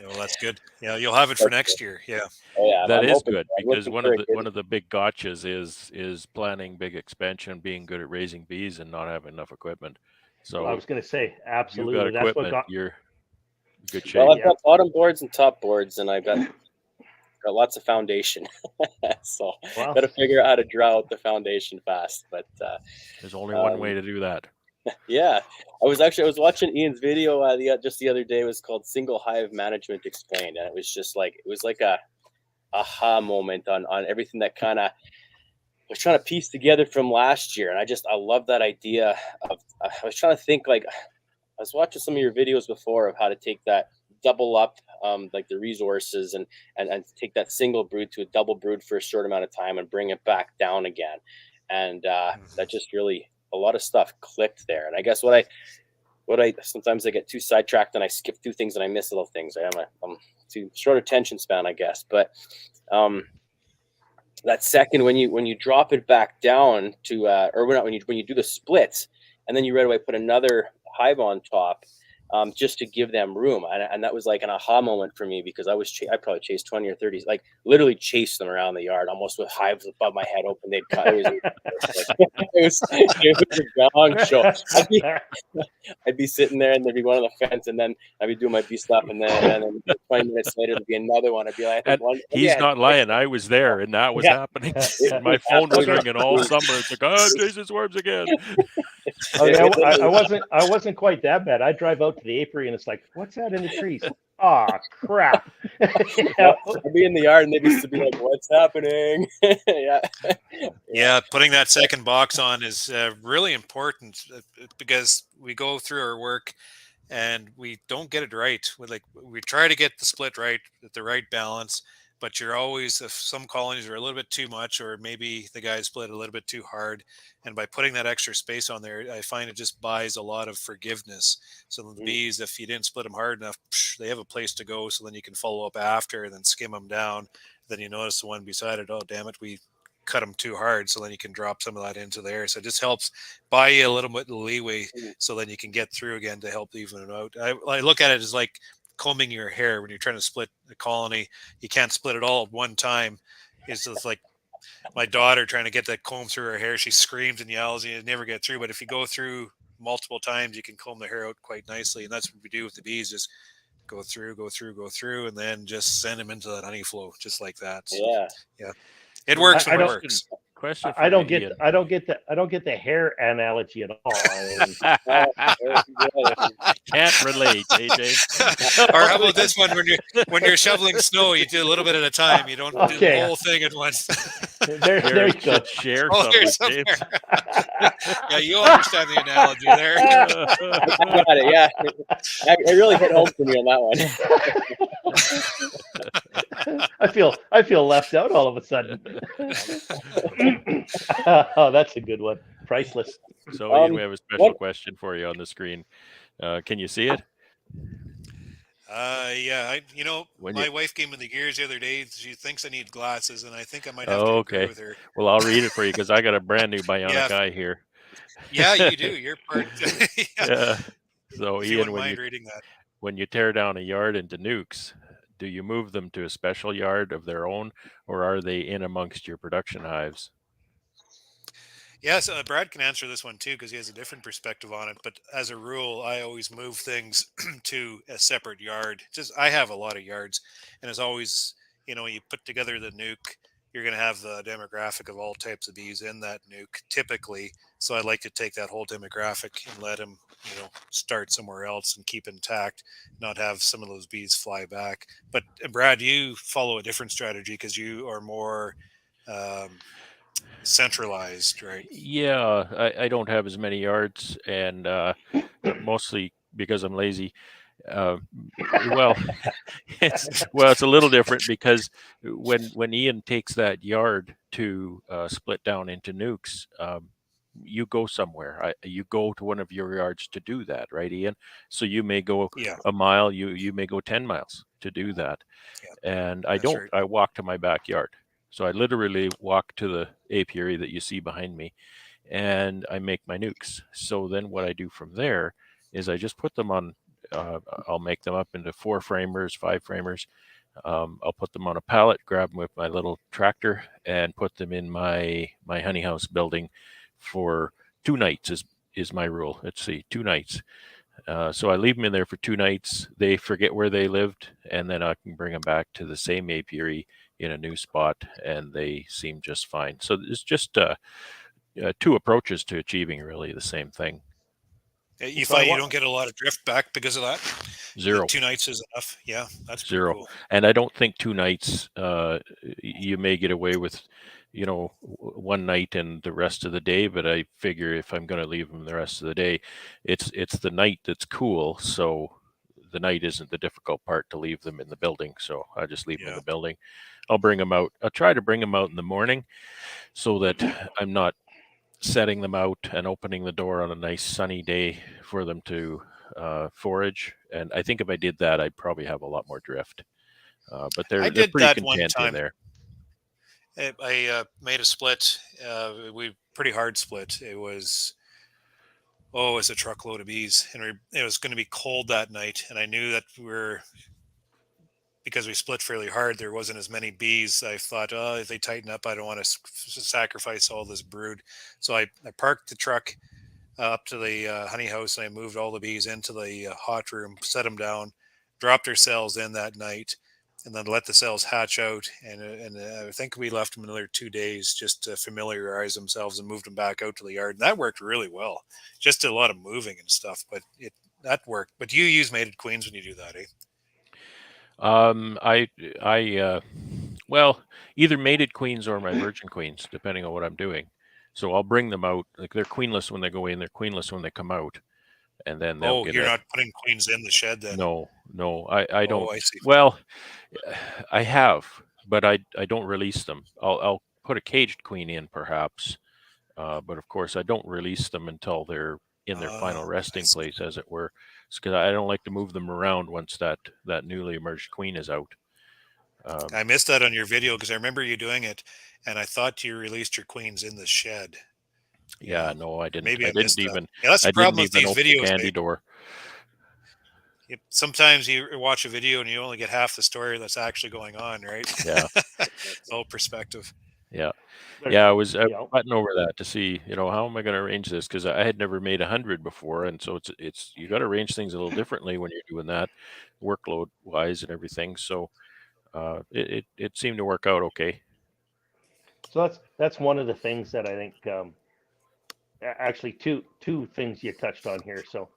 Well, that's good. Yeah, you'll have it for next year. Yeah. Oh, yeah, that is good because one of the big gotchas is planning big expansion, being good at raising bees, and not having enough equipment. So well, I was going to say absolutely. You've got equipment. That's what you're in good shape. Well, I've got bottom boards and top boards, and I've got lots of foundation. So got to figure out how to draw out the foundation fast. But there's only one way to do that. Yeah, I was watching Ian's video just the other day. It was called "Single Hive Management Explained," and it was like a aha moment on everything that kind of was trying to piece together from last year. And I love that idea of. I was trying to think I was watching some of your videos before of how to take that double up like the resources and take that single brood to a double brood for a short amount of time and bring it back down again, and that just really. A lot of stuff clicked there. And I guess what I sometimes I get too sidetracked and I skip through things and I miss little things. I'm too short attention span, I guess. But that second when you drop it back down to or not when you do the splits and then you right away put another hive on top just to give them room, and that was like an aha moment for me because I probably chased 20 or 30, like literally chased them around the yard almost with hives above my head open. They'd cut. It was a gong show. I'd be sitting there and there'd be one on the fence, and then I'd be doing my bee stuff, and then 20 minutes later there'd be another one. I'd be like, he's not lying. I was there, and that was happening. My phone was ringing all summer. It's like, oh, Jason Swarms again. I wasn't quite that bad. I drive out to the apiary and it's like, what's that in the trees? Oh crap. I'd be in the yard and they'd be like, what's happening? Yeah, putting that second box on is really important because we go through our work and we don't get it right. We try to get the split right at the right balance, but you're always, if some colonies are a little bit too much, or maybe the guys split a little bit too hard. And by putting that extra space on there, I find it just buys a lot of forgiveness. So the bees, if you didn't split them hard enough, they have a place to go. So then you can follow up after and then skim them down. Then you notice the one beside it, oh, damn it, we cut them too hard. So then you can drop some of that into there. So it just helps buy you a little bit of leeway so then you can get through again to help even it out. I look at it as like combing your hair when you're trying to split a colony. You can't split it all at one time. It's just like my daughter trying to get that comb through her hair. She screams and yells and you never get through. But if you go through multiple times, you can comb the hair out quite nicely. And that's what we do with the bees, just go through, and then just send them into that honey flow, just like that. So, yeah. It works when it works. Question I don't get the hair analogy at all. Can't relate, AJ. Or how about this one? When you're shoveling snow, you do a little bit at a time. You don't do the whole thing at once. There you go. Share something. Yeah, you understand the analogy there. I got it. Yeah, I really hit home for me on that one. I feel left out all of a sudden. Oh, that's a good one. Priceless. So Ian, we have a special What? question for you on the screen. Can you see it? Yeah, When you my wife gave me the gears the other day. She thinks I need glasses, and I think I might have to Oh, agree okay. with her. Well, I'll read it for you because I got a brand new bionic Yeah, eye here. yeah, you do. You're part. Yeah, Yeah. So if you Ian, wouldn't mind reading that. when you tear down a yard into nukes, do you move them to a special yard of their own, or are they in amongst your production hives? Yes, Brad can answer this one too because he has a different perspective on it. But as a rule, I always move things to a separate yard. Just I have a lot of yards, and as always, you put together the nuke, you're going to have the demographic of all types of bees in that nuke typically. So I like to take that whole demographic and let them, start somewhere else and keep intact, not have some of those bees fly back. But Brad, you follow a different strategy because you are more um, centralized, right? Yeah, I don't have as many yards, and mostly because I'm lazy. Uh, well, it's a little different because when Ian takes that yard to split down into nukes, you go somewhere. You go to one of your yards to do that, right, Ian? So you may go Yeah, a mile, you may go 10 miles to do that. yeah, And I that's don't. right. I walk to my backyard. So I literally walk to the apiary that you see behind me, and I make my nukes. So then what I do from there is I just put them on. I'll make them up into 4 framers, 5 framers. I'll put them on a pallet, grab them with my little tractor, and put them in my honey house building for 2 nights. Is my rule. Let's see, 2 nights. So I leave them in there for 2 nights. They forget where they lived, and then I can bring them back to the same apiary in a new spot, and they seem just fine. So it's just 2 approaches to achieving really the same thing. You So I find you want don't get a lot of drift back because of that. The 0, 2 nights is enough. Yeah, that's pretty 0, cool. and I don't think 2 nights. You may get away with, 1 night and the rest of the day, but I figure if I'm going to leave them the rest of the day, it's the night that's cool. So the night isn't the difficult part to leave them in the building. So I just leave them in Yeah, the building. I'll bring them out. I'll try to bring them out in the morning so that I'm not setting them out and opening the door on a nice sunny day for them to forage. And I think if I did that, I'd probably have a lot more drift. But I they're did pretty that one content in time. there. I made a split. We pretty hard split. It was a truckload of bees, and it was going to be cold that night, and I knew that because we split fairly hard, there wasn't as many bees. I thought, oh, if they tighten up, I don't want to sacrifice all this brood. So I parked the truck up to the honey house, and I moved all the bees into the hot room, set them down, dropped their cells in that night, and then let the cells hatch out. And I think we left them another 2 days just to familiarize themselves and moved them back out to the yard. And that worked really well. Just a lot of moving and stuff, but that worked. But you use mated queens when you do that, eh? I well, either mated queens or my virgin queens, depending on what I'm doing. So I'll bring them out. Like they're queenless when they go in, they're queenless when they come out, and then they'll Oh, get you're a not putting queens in the shed then? no. I Oh, don't. I see. Well, I have, but I don't release them. I'll put a caged queen in perhaps, but of course I don't release them until they're in their final I resting see. place, as it were, because I don't like to move them around once that newly emerged queen is out. Um, I missed that on your video because I remember you doing it, and I thought you released your queens in the shed. yeah, Yeah, no, I didn't. maybe I missed that. Yeah, that's the I didn't problem with even these open the videos, candy Dave. door. Sometimes you watch a video and you only get half the story that's actually going on, right? Yeah, It's all perspective. yeah, there's, yeah. I was you know, butting over that to see, how am I going to arrange this? Because I had never made 100 before, and so it's you got to arrange things a little differently when you're doing that, workload wise and everything. So it seemed to work out okay. so that's one of the things that I think actually two things you touched on here. So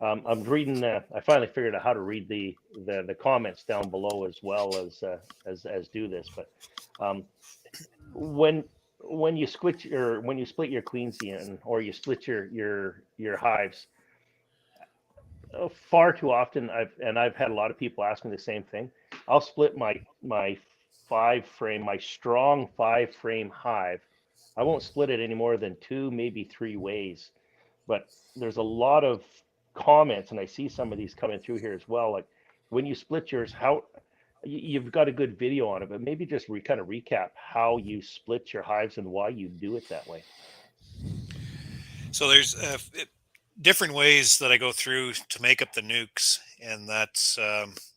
I'm reading. I finally figured out how to read the comments down below as well as do this. But um, when you split your queens in, or you split your hives, far too often I've had a lot of people ask me the same thing. I'll split my 5-frame, my strong 5-frame hive, I won't split it any more than 2, maybe 3 ways. But there's a lot of comments, and I see some of these coming through here as well. Like when you split yours, how you've got a good video on it, but maybe just kind of recap how you split your hives and why you do it that way. So there's different ways that I go through to make up the nucs, and that's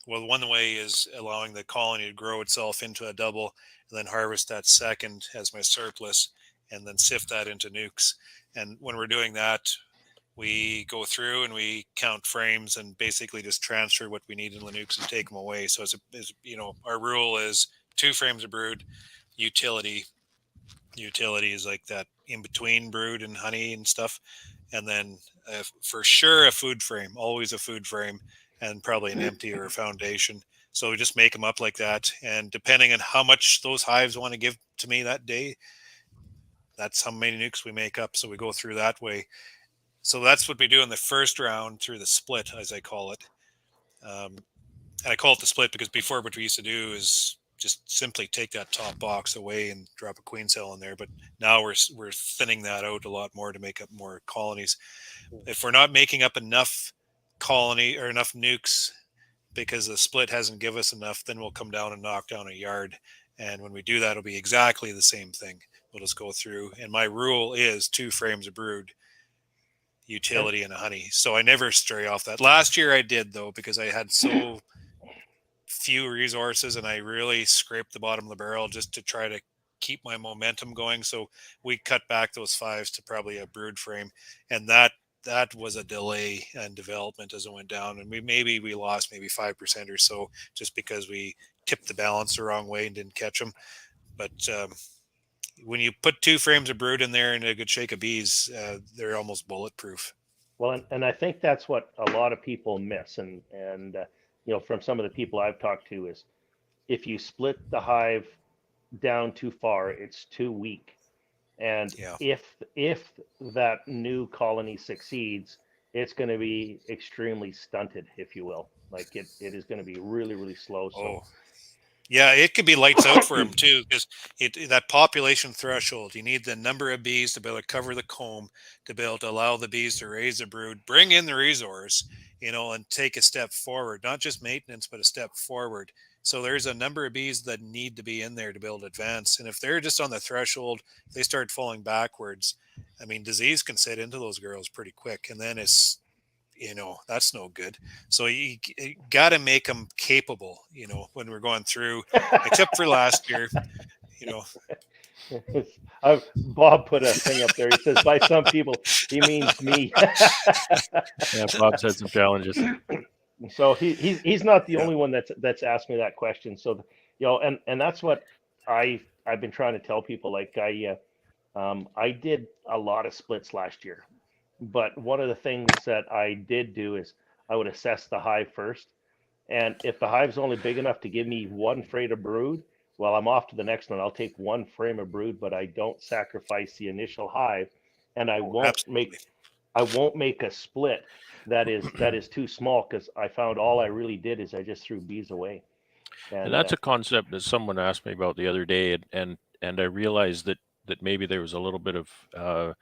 well, one way is allowing the colony to grow itself into a double, and then harvest that second as my surplus, and then sift that into nucs. And when we're doing that, we go through and we count frames and basically just transfer what we need in the nucs and take them away. So as you know, our rule is 2 frames of brood, utility. Utility is like that in between brood and honey and stuff, and then for sure a food frame, always a food frame, and probably an empty or a foundation. So we just make them up like that, and depending on how much those hives want to give to me that day, that's how many nucs we make up. So we go through that way. So that's what we do in the first round through the split, as I call it. And I call it the split because before what we used to do is just simply take that top box away and drop a queen cell in there. But now we're thinning that out a lot more to make up more colonies. If we're not making up enough colony or enough nucs because the split hasn't given us enough, then we'll come down and knock down a yard. And when we do that, it'll be exactly the same thing. We'll just go through. And my rule is 2 frames of brood, utility, and a honey. So I never stray off that. Last year I did, though, because I had so few resources and I really scraped the bottom of the barrel just to try to keep my momentum going. So we cut back those 5s to probably a brood frame, and that was a delay in development as it went down, and we lost maybe 5% or so just because we tipped the balance the wrong way and didn't catch them. But when you put 2 frames of brood in there and a good shake of bees, they're almost bulletproof. Well, and I think that's what a lot of people miss, and you know, from some of the people I've talked to, is if you split the hive down too far, it's too weak. And Yeah. if that new colony succeeds, it's going to be extremely stunted, if you will. Like it is going to be really, really slow. So yeah, it could be lights out for them too, because that population threshold, you need the number of bees to be able to cover the comb, to be able to allow the bees to raise the brood, bring in the resource, you know, and take a step forward, not just maintenance, but a step forward. So there's a number of bees that need to be in there to be able to advance. And if they're just on the threshold, they start falling backwards. I mean, disease can set into those girls pretty quick, and then it's, you know, that's no good. So you got to make them capable, you know, when we're going through, except for last year, you know. Bob put a thing up there. He says, by some people, he means me. Yeah, Bob's had some challenges. So he's not the only one that's asked me that question. So, you know, and that's what I've been trying to tell people. Like I did a lot of splits last year, but one of the things that I did do is I would assess the hive first. And if the hive's only big enough to give me 1 frame of brood, well, I'm off to the next one. I'll take 1 frame of brood, but I don't sacrifice the initial hive, and I won't make a split that is too small, because I found all I really did is I just threw bees away. And that's a concept that someone asked me about the other day, and I realized that maybe there was a little bit of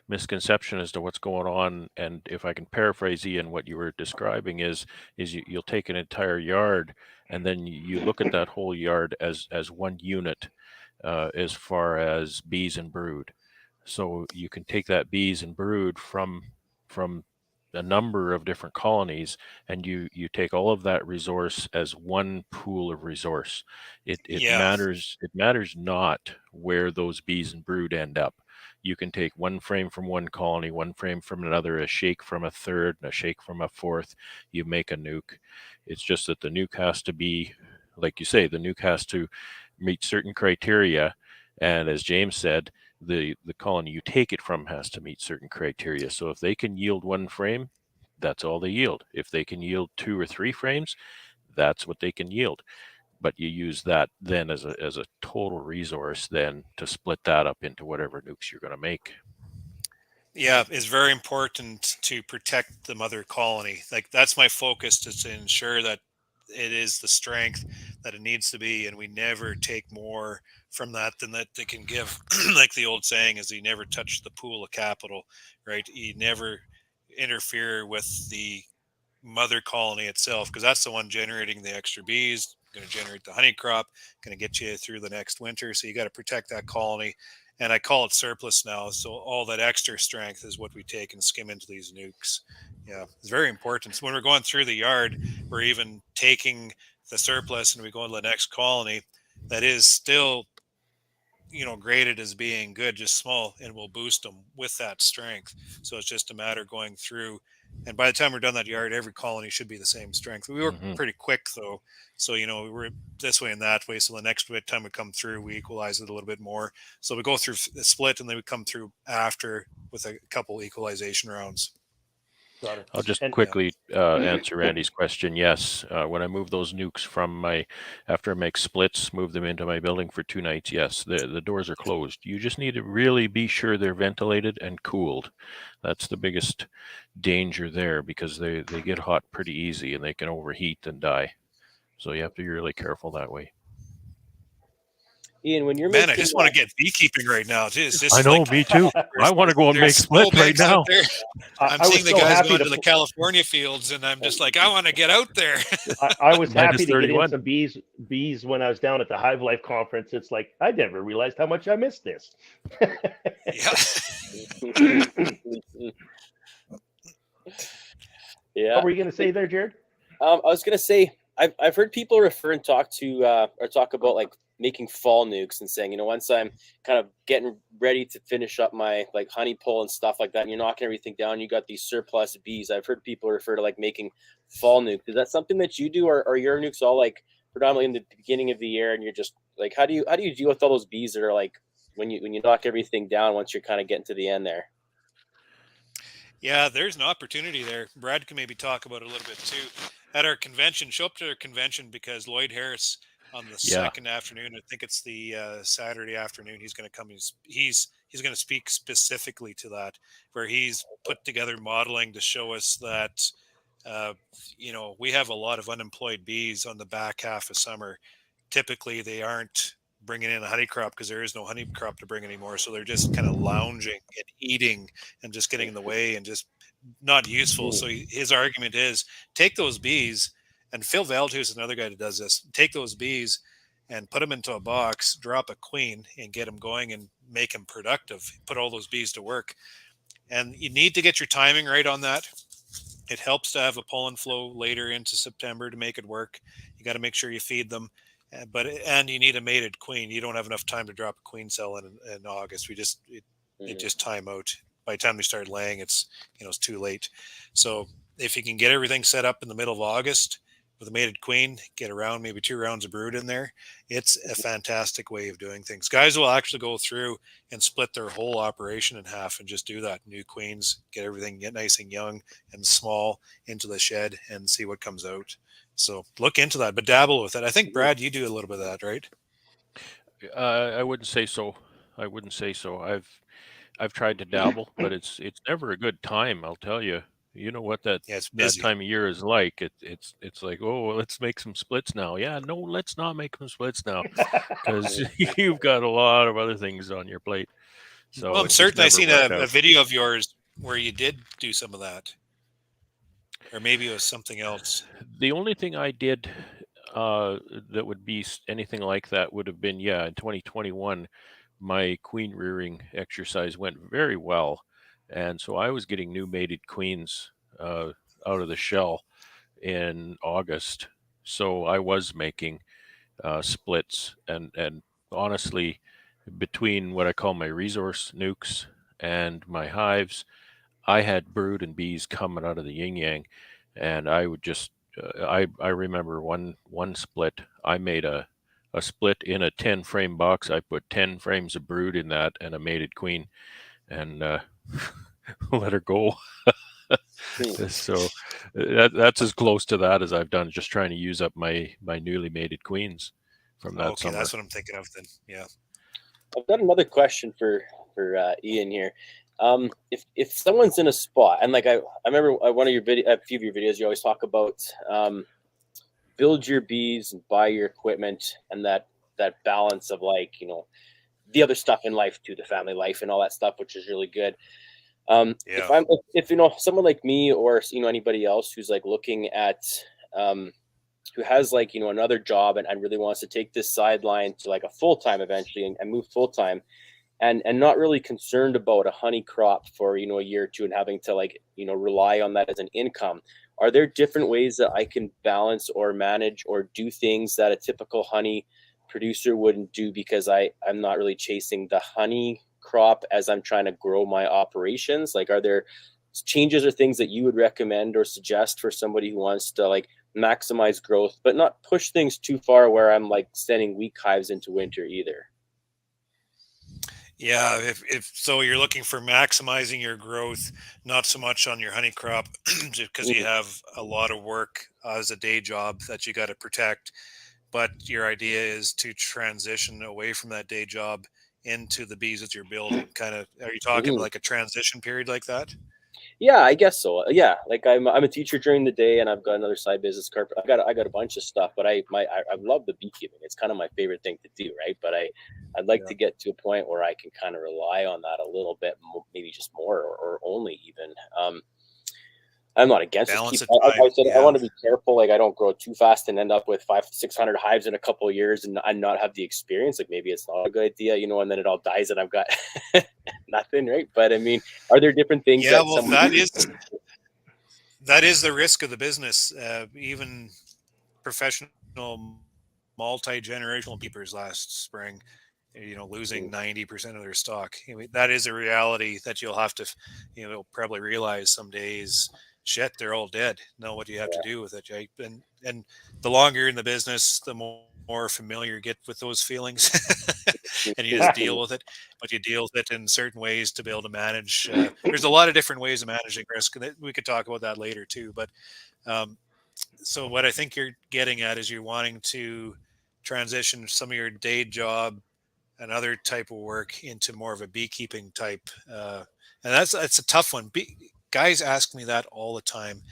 misconception as to what's going on. And if I can paraphrase, Ian, what you were describing is you'll take an entire yard, and then you look at that whole yard as one unit, as far as bees and brood. So you can take that bees and brood from a number of different colonies, and you take all of that resource as one pool of resource. It matters not where those bees and brood end up. You can take 1 frame from one colony, 1 frame from another, a shake from a third, and a shake from a fourth. You make a nuc. It's just that the nuc has to be, like you say, the nuc has to meet certain criteria. And as James said, the colony you take it from has to meet certain criteria. So if they can yield 1 frame, that's all they yield. If they can yield 2 or 3 frames, that's what they can yield. But you use that then as a total resource then to split that up into whatever nucs you're going to make. Yeah, it's very important to protect the mother colony. Like that's my focus, is to ensure that it is the strength that it needs to be, and we never take more from that than that they can give. Like the old saying is, you never touch the pool of capital, right? You never interfere with the mother colony itself, because that's the one generating the extra bees, going to generate the honey crop, going to get you through the next winter. So you got to protect that colony. And I call it surplus now. So all that extra strength is what we take and skim into these nucs. Yeah, it's very important. So when we're going through the yard, we're even taking the surplus and we go into the next colony that is still, graded as being good, just small, and we'll boost them with that strength. So it's just a matter of going through. And by the time we're done that yard, every colony should be the same strength. We work pretty quick though. So, we're this way and that way. So the next time we come through, we equalize it a little bit more. So we go through the split and then we come through after with a couple equalization rounds. Got it. I'll just And quickly answer Randy's question. Yes, when I move those nucs after I make splits, move them into my building for 2 nights, yes, the doors are closed. You just need to really be sure they're ventilated and cooled. That's the biggest danger there, because they get hot pretty easy and they can overheat and die. So you have to be really careful that way. Ian, when you're Man, making, I just want to get beekeeping right now. It's just I know, like, me too. I want to go and make there's splits right snowbanks out now. there. I'm I was seeing the so guys happy going to to the California fields, and I'm just like, I want to get out there. I was happy to get in -31. some bees when I was down at the Hive Life conference. It's like I never realized how much I missed this. yeah. What were you going to say there, Jared? I was gonna say I've heard people refer and talk about like making fall nucs and saying, once I'm kind of getting ready to finish up my like honey pull and stuff like that, and you're knocking everything down, you got these surplus bees. I've heard people refer to like making fall nucs. Is that something that you do, or are your nucs all like predominantly in the beginning of the year, and you're just like, how do you deal with all those bees that are like when you knock everything down once you're kind of getting to the end there? Yeah, there's an opportunity there. Brad can maybe talk about it a little bit too. At our convention, show up to our convention, because Lloyd Harris on the second afternoon, I think it's the Saturday afternoon, he's going to come. He's going to speak specifically to that, where he's put together modeling to show us that we have a lot of unemployed bees on the back half of summer. Typically, they aren't bringing in a honey crop because there is no honey crop to bring anymore. So they're just kind of lounging and eating and just getting in the way and just not useful. So his argument is take those bees, and Phil Valtus is another guy that does this. Take those bees and put them into a box, drop a queen, and get them going and make them productive. Put all those bees to work. And you need to get your timing right on that. It helps to have a pollen flow later into September to make it work. You got to make sure you feed them. And you need a mated queen. You don't have enough time to drop a queen cell in August. It just time out. By the time they start laying, it's too late. So if you can get everything set up in the middle of August with a mated queen, get around maybe 2 rounds of brood in there, it's a fantastic way of doing things. Guys will actually go through and split their whole operation in half and just do that. New queens, get everything nice and young and small into the shed and see what comes out. So look into that, but dabble with it. I think, Brad, you do a little bit of that, right? I wouldn't say so. I've tried to dabble, but it's never a good time. I'll tell you. You know what that time of year is like. It's like, oh, well, let's make some splits now. Yeah, no, let's not make some splits now, because you've got a lot of other things on your plate. So I'm certain I seen a video of yours where you did do some of that, or maybe it was something else. The only thing I did that would be anything like that would have been, in 2021, my queen rearing exercise went very well. And so I was getting new mated queens out of the shell in August. So I was making splits, and honestly, between what I call my resource nucs and my hives, I had brood and bees coming out of the yin yang, and I would just I remember one split. I made a split in a 10 frame box. I put 10 frames of brood in that and a mated queen, and let her go. So that's as close to that as I've done, just trying to use up my newly mated queens from that summer. That's what I'm thinking of then. Yeah. I've got another question for Ian here. If someone's in a spot, and like I remember one of your a few of your videos, you always talk about build your bees and buy your equipment, and that balance of like, you know, the other stuff in life too, the family life and all that stuff, which is really good. Yeah. If you know, someone like me, or you know, anybody else who's like looking at who has like, you know, another job and really wants to take this sideline to like a full-time eventually, and move full-time, and not really concerned about a honey crop for, you know, a year or two and having to like, you know, rely on that as an income, are there different ways that I can balance or manage or do things that a typical honey producer wouldn't do, because I'm not really chasing the honey crop as I'm trying to grow my operations? Like, are there changes or things that you would recommend or suggest for somebody who wants to like maximize growth but not push things too far where I'm like sending weak hives into winter either? Yeah, if so, you're looking for maximizing your growth, not so much on your honey crop, because you Mhm. have a lot of work as a day job that you got to protect. But your idea is to transition away from that day job into the bees that you're building. Kind of, are you talking Mhm. like a transition period like that? Yeah, I guess so. Yeah, like I'm a teacher during the day, and I've got another side business. Carpet. I got a bunch of stuff, but I love the beekeeping. It's kind of my favorite thing to do, right? But I'd like Yeah. to get to a point where I can kind of rely on that a little bit, maybe just more, or only even. I'm not against this. Balance of I time. said I Yeah. want to be careful. Like I don't grow too fast and end up with 500-600 hives in a couple of years and not have the experience. Like maybe it's not a good idea, you know, and then it all dies and I've got nothing, right? But I mean, are there different things Yeah. that Well, someone? that is the risk of the business. Even professional multi-generational beepers last spring, you know, losing 90% of their stock. I mean, that is a reality that you'll have to, you know, probably realize some days, shit, they're all dead. Know what you have to do with it, right? And the longer you're in the business, the more familiar you get with those feelings, and you just deal with it. But you deal with it in certain ways to be able to manage. There's a lot of different ways of managing risk, and we could talk about that later too. But um, so what I think you're getting at is you're wanting to transition some of your day job and other type of work into more of a beekeeping type, and that's a tough one. Guys ask me that all the time,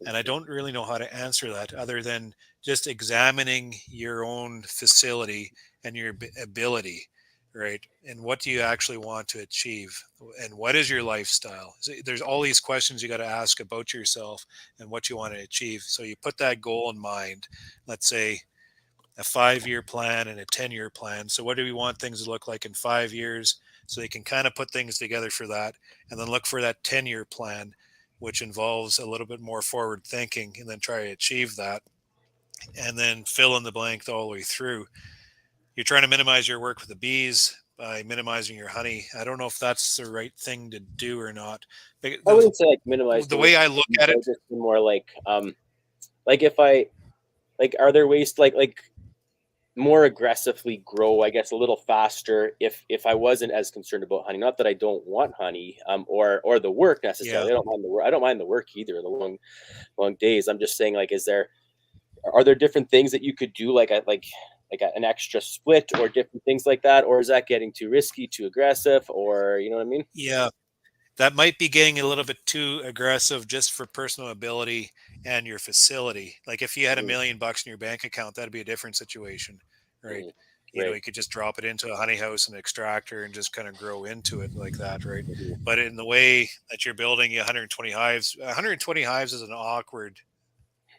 and I don't really know how to answer that other than just examining your own facility and your ability, right? And what do you actually want to achieve, and what is your lifestyle? There's all these questions you got to ask about yourself and what you want to achieve. So you put that goal in mind. Let's say a 5-year plan and a 10-year plan. So what do we want things to look like in 5 years? So they can kind of put things together for that, and then look for that 10-year plan, which involves a little bit more forward thinking, and then try to achieve that, and then fill in the blank all the way through. You're trying to minimize your work with the bees by minimizing your honey. I don't know if that's the right thing to do or not. I wouldn't say like minimize The the way risk, I look at it, but just more like if I like, are there ways to like more aggressively grow, I guess, a little faster if I wasn't as concerned about honey? Not that I don't want honey, or the work yeah. necessarily. I don't mind the work. I don't mind the work either. The long days. I'm just saying, like, are there different things that you could do, an extra split or different things like that, or is that getting too risky, too aggressive, or you know what I mean? Yeah, that might be getting a little bit too aggressive just for personal ability and your facility. Like if you had $1 million in your bank account, that'd be a different situation, right? Mm-hmm. You know, Right. you could just drop it into a honey house and extractor and just kind of grow into it like that, right? Mm-hmm. But in the way that you're building 120 hives, 120 hives is an awkward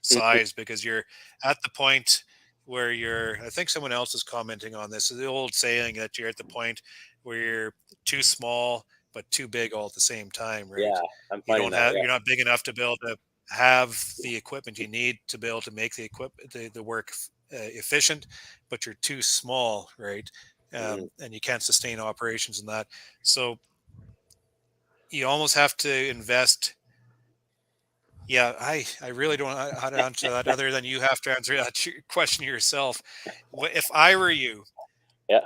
size because you're at the point where I think someone else is commenting on this. The old saying that you're at the point where you're too small but too big all at the same time, right? Yeah, I'm You finding don't that. have, Yeah. you're not big enough to be able to have the equipment you need to be able to make the equipment, the work efficient, but you're too small, right? Mm-hmm. And you can't sustain operations in that. So you almost have to invest. Yeah, I really don't know how to answer that other than you have to answer that question yourself. If I were you, Yeah.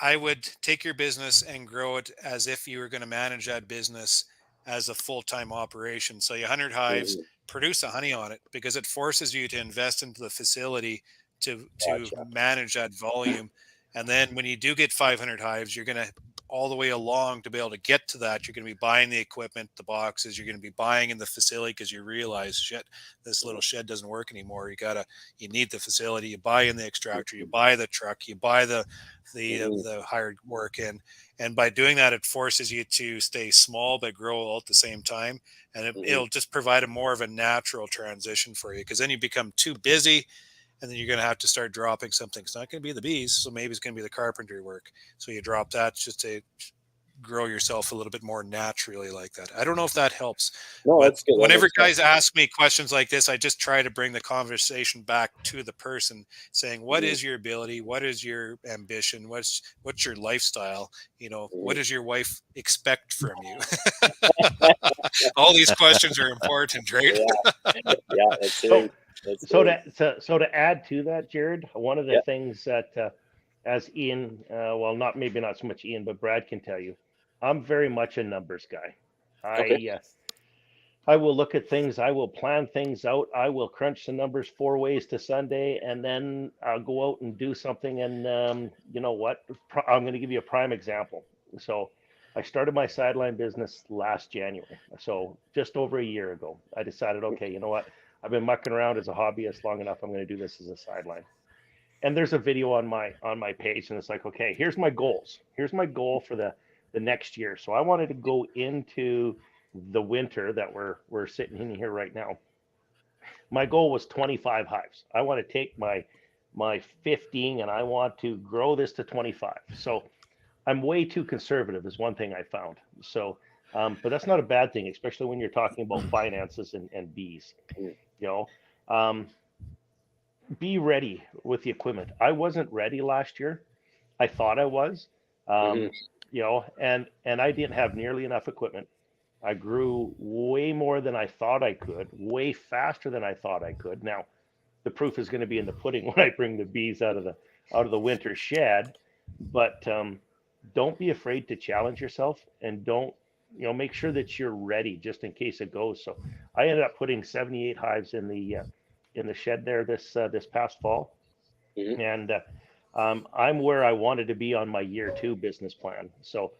I would take your business and grow it as if you were going to manage that business as a full-time operation. So you 100 hives, Mm-hmm. produce a honey on it because it forces you to invest into the facility to Gotcha. manage that volume. And then when you do get 500 hives, you're going to all the way along to be able to get to that. You're going to be buying the equipment, the boxes, you're going to be buying in the facility because you realize, shit, this little shed doesn't work anymore. You need the facility, you buy in the extractor, you buy the truck, you buy the hired work in. And by doing that, it forces you to stay small but grow all at the same time. And it'll just provide a more of a natural transition for you, because then you become too busy, and then you're going to have to start dropping something. It's not going to be the bees, so maybe it's going to be the carpentry work. So you drop that just to grow yourself a little bit more naturally like that. I don't know if that helps. No, that's good. Whenever guys ask me questions like this, I just try to bring the conversation back to the person, saying, what is your ability? What is your ambition? What's your lifestyle? What does your wife expect from you? All these questions are important, right? Yeah, that's it. So to add to that, Jared, one of the things that as Ian, maybe not so much Ian, but Brad can tell you, I'm very much a numbers guy. I will look at things, I will plan things out, I will crunch the numbers 4 ways to Sunday, and then I'll go out and do something. And you know what? I'm going to give you a prime example. So I started my sideline business last January. So just over a year ago, I decided, okay, you know what? I've been mucking around as a hobbyist long enough. I'm going to do this as a sideline. And there's a video on my page, and it's like, okay, here's my goals. Here's my goal for the next year. So I wanted to go into the winter that we're sitting in here right now. My goal was 25 hives. I want to take my 15 and I want to grow this to 25. So I'm way too conservative is one thing I found. So, but that's not a bad thing, especially when you're talking about finances and bees. Be ready with the equipment. I wasn't ready last year. I thought I was, and I didn't have nearly enough equipment. I grew way more than I thought I could, way faster than I thought I could. Now, the proof is going to be in the pudding when I bring the bees out of the winter shed. But don't be afraid to challenge yourself, and don't make sure that you're ready just in case it goes. So I ended up putting 78 hives in the shed there this past fall, and I'm where I wanted to be on my year 2 business plan. So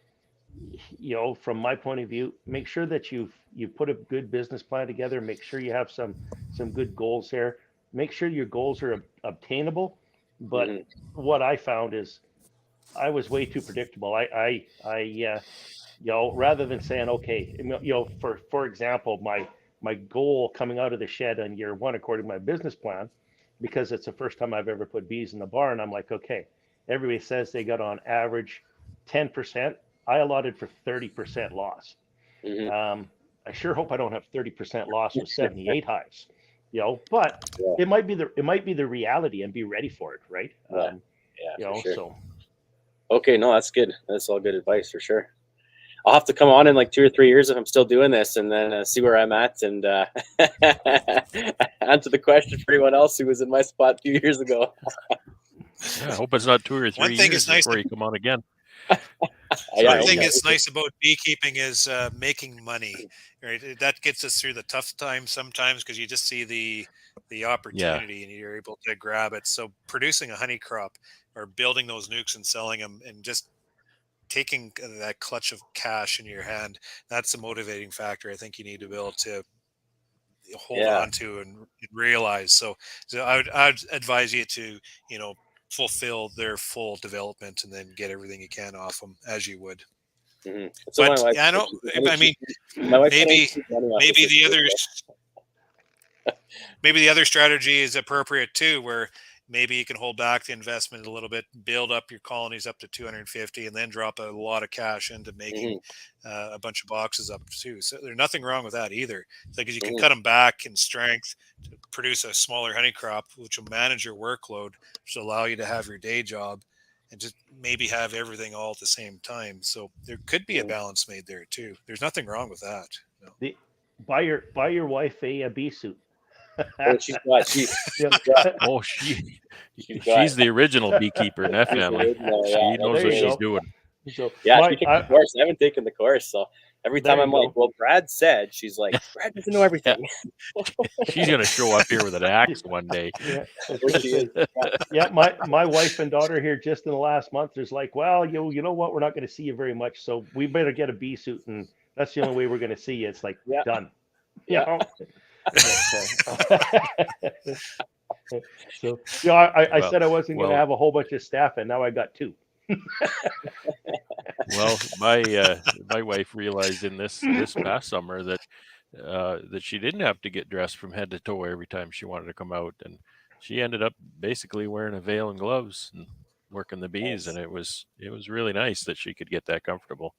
from my point of view, make sure that you put a good business plan together. Make sure you have some good goals there. Make sure your goals are obtainable. But what I found is I was way too predictable. I rather than saying, okay, for example, my goal coming out of the shed on year 1, according to my business plan, because it's the first time I've ever put bees in the barn, I'm like, okay, everybody says they got on average 10%. I allotted for 30% loss. I sure hope I don't have 30% loss with 78 hives, but it might be the reality, and be ready for it. Right. Sure. So. Okay. No, that's good. That's all good advice for sure. I'll have to come on in like 2 or 3 years if I'm still doing this, and then see where I'm at, and answer the question for anyone else who was in my spot a few years ago. I hope it's not 2 or 3 years before you come on again. One thing that's nice about beekeeping is making money. Right, that gets us through the tough times sometimes, because you just see the opportunity and you're able to grab it. So producing a honey crop, or building those nucs and selling them, and just taking that clutch of cash in your hand, that's a motivating factor I think you need to be able to hold on to and realize. So I'd advise you to fulfill their full development, and then get everything you can off them as you would. So but I know, I mean, maybe the other strategy is appropriate too, where maybe you can hold back the investment a little bit, build up your colonies up to 250, and then drop a lot of cash into making a bunch of boxes up too. So there's nothing wrong with that either. It's like, you can cut them back in strength to produce a smaller honey crop, which will manage your workload, which will allow you to have your day job and just maybe have everything all at the same time. So there could be a balance made there too. There's nothing wrong with that. No. Buy your wife a bee suit. She's the original beekeeper in that family. She knows what she's doing. So, she took the course. I haven't taken the course, so Every There time you I'm like, go. well, Brad said, she's like, Brad doesn't know everything. She's gonna show up here with an axe one day. Yeah, I was There gonna she say. is. Yeah. Yeah, my wife and daughter here just in the last month is like, well, you know what? We're not going to see you very much, so we better get a bee suit, and that's the only way we're going to see you. It's like Yeah. done. You Yeah. know? So yeah, I Well, said I wasn't going to well, have a whole bunch of staff, and now I got two. well. My wife realized in this past summer that that she didn't have to get dressed from head to toe every time she wanted to come out, and she ended up basically wearing a veil and gloves and working the bees, Nice. and it was really nice that she could get that comfortable.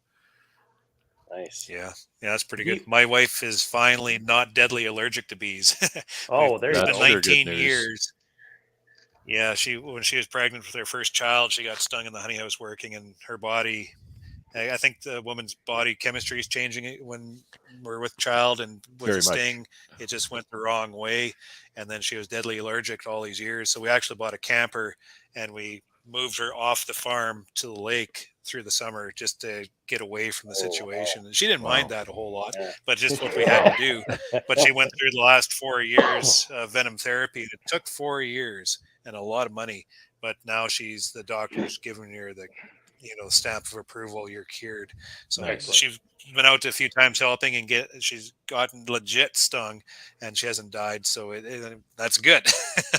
Nice. Yeah, that's pretty Do good. you, My wife is finally not deadly allergic to bees. oh, there It's you That's been go. sure good 19 news. years. Yeah, when she was pregnant with her first child, she got stung in the honey house working, and her body. I think the woman's body chemistry is changing it when we're with child, and with the Very much. sting, it just went the wrong way. And then she was deadly allergic to all these years. So we actually bought a camper, and we moved her off the farm to the lake through the summer just to get away from the Oh, wow. situation. And she didn't mind Wow. that a whole lot, Yeah. but just what we had to do. But she went through the last 4 years of venom therapy. It took 4 years and a lot of money. But now the doctor's giving her the stamp of approval. You're cured. So Nice. she's been out a few times helping, and she's gotten legit stung, and she hasn't died. So that's good.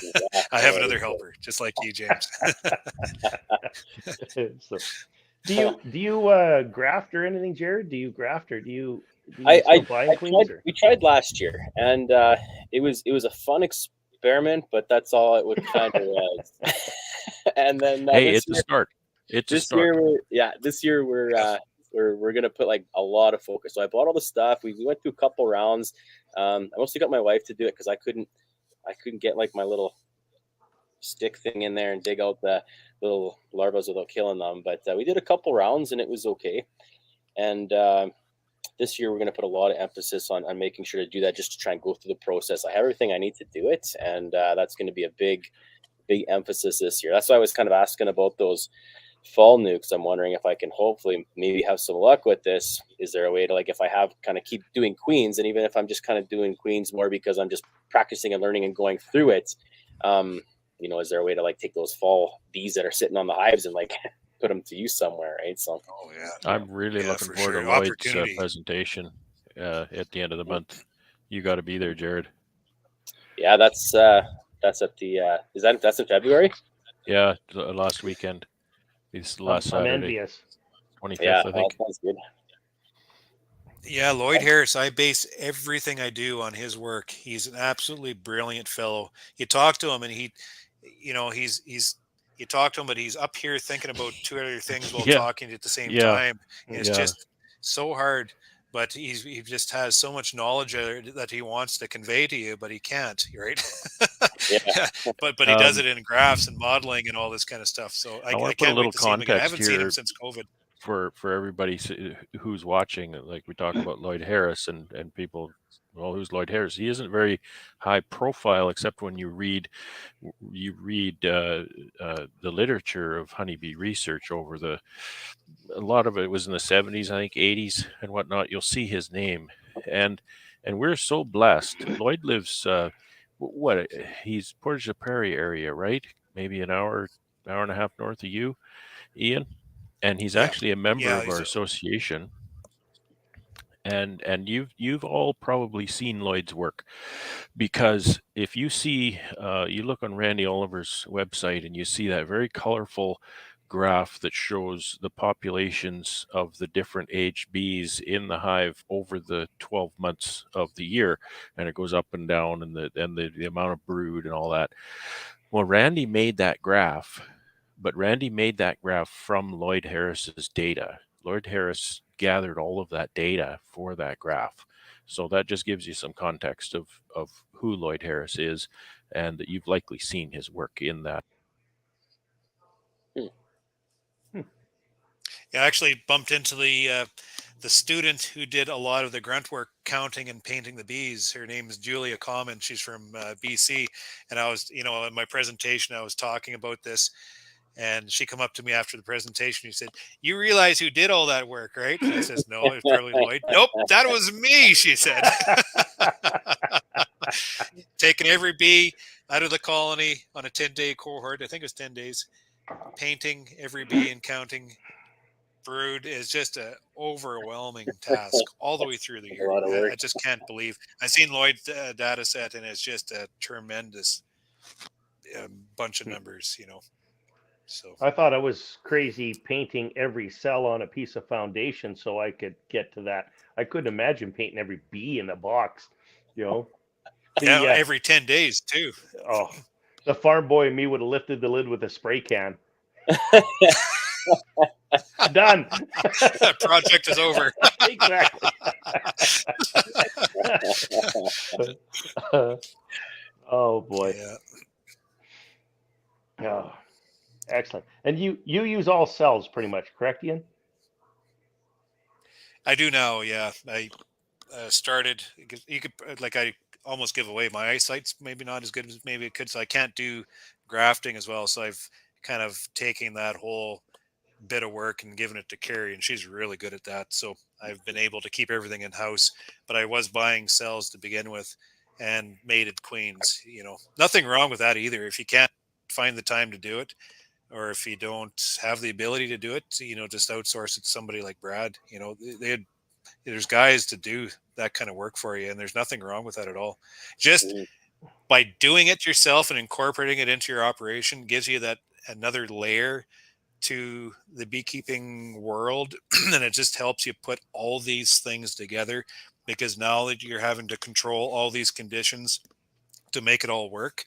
Yeah. I have Oh, another that's good. helper, just like you, James. So, do you graft or anything, Jared? Do you graft or do you still buying queens? Or? We tried last year, and it was a fun experiment, but that's all it would kind of was. And then Hey, it's a start. It's a this start. year we're gonna put like a lot of focus. So I bought all the stuff. We went through a couple rounds. I mostly got my wife to do it because I couldn't get like my little stick thing in there and dig out the little larvas without killing them. But we did a couple rounds and it was okay. And this year we're going to put a lot of emphasis on making sure to do that, just to try and go through the process. I have everything I need to do it, and that's going to be a big emphasis this year. That's why I was kind of asking about those fall nukes. I'm wondering if I can hopefully maybe have some luck with this. Is there a way to, like, if I have kind of keep doing queens, and even if I'm just kind of doing queens more because I'm just practicing and learning and going through it, is there a way to like take those fall bees that are sitting on the hives and like put them to use somewhere, right? So I'm really looking for forward sure. to Lloyd's Opportunity. presentation at the end of the month. You got to be there, Jared. Yeah, that's at the that's in February. Yeah, last weekend. It's last I'm Saturday, envious. 25th, Yeah, I think. that sounds good. Yeah, Lloyd Harris. I base everything I do on his work. He's an absolutely brilliant fellow. You talk to him, and you talk to him, but he's up here thinking about two other things while Yeah. talking at the same Yeah. time. And it's Yeah. just so hard. But he just has so much knowledge that he wants to convey to you, but he can't. Right? Yeah. but he does it in graphs and modeling and all this kind of stuff. So I want to put a can't little wait to see him again. I context haven't seen him here since COVID. for everybody who's watching. Like we talk about Lloyd Harris and people, well, who's Lloyd Harris? He isn't very high profile, except when you read the literature of honeybee research over a lot of it was in the 70s, I think 80s and whatnot. You'll see his name, and we're so blessed. Lloyd lives he's Portage la Prairie area, right? Maybe an hour and a half north of you, Ian. And he's actually a member of our association. And you've all probably seen Lloyd's work, because if you see you look on Randy Oliver's website and you see that very colorful graph that shows the populations of the different aged bees in the hive over the 12 months of the year, and it goes up and down, and the amount of brood and all that. Well, Randy made that graph, but Randy made that graph from Lloyd Harris's data. Lloyd Harris gathered all of that data for that graph. So that just gives you some context of who Lloyd Harris is, and that you've likely seen his work in that. I actually bumped into the student who did a lot of the grunt work, counting and painting the bees. Her name is Julia Common. She's from BC. And I was, in my presentation, I was talking about this. And she come up to me after the presentation. She said, "You realize who did all that work, right?" And I says, "No, it's probably Lloyd." "Nope, that was me," she said. Taking every bee out of the colony on a 10-day cohort. I think it was 10 days. Painting every bee and counting brood is just an overwhelming task all the way through the A year. lot of work. I just can't believe. I've seen Lloyd's data set, and it's just a tremendous bunch of numbers, So I thought I was crazy painting every cell on a piece of foundation so I could get to that. I couldn't imagine painting every bee in the box, you know. yeah, every 10 days too. Oh, the farm boy and me would have lifted the lid with a spray can. Done. Project is over. Exactly. Oh boy. Yeah. Oh, excellent. And you use all cells pretty much, correct, Ian? I do now. Yeah, I started. You could I almost give away my eyesight's maybe not as good as maybe it could, so I can't do grafting as well. So I've kind of taken that whole bit of work and given it to Carrie, and she's really good at that. So I've been able to keep everything in house. But I was buying cells to begin with, and mated queens. Nothing wrong with that either. If you can't find the time to do it, or if you don't have the ability to do it, just outsource it to somebody like Brad. There's guys to do that kind of work for you, and there's nothing wrong with that at all. Just by doing it yourself and incorporating it into your operation gives you that another layer to the beekeeping world, and it just helps you put all these things together, because now that you're having to control all these conditions to make it all work,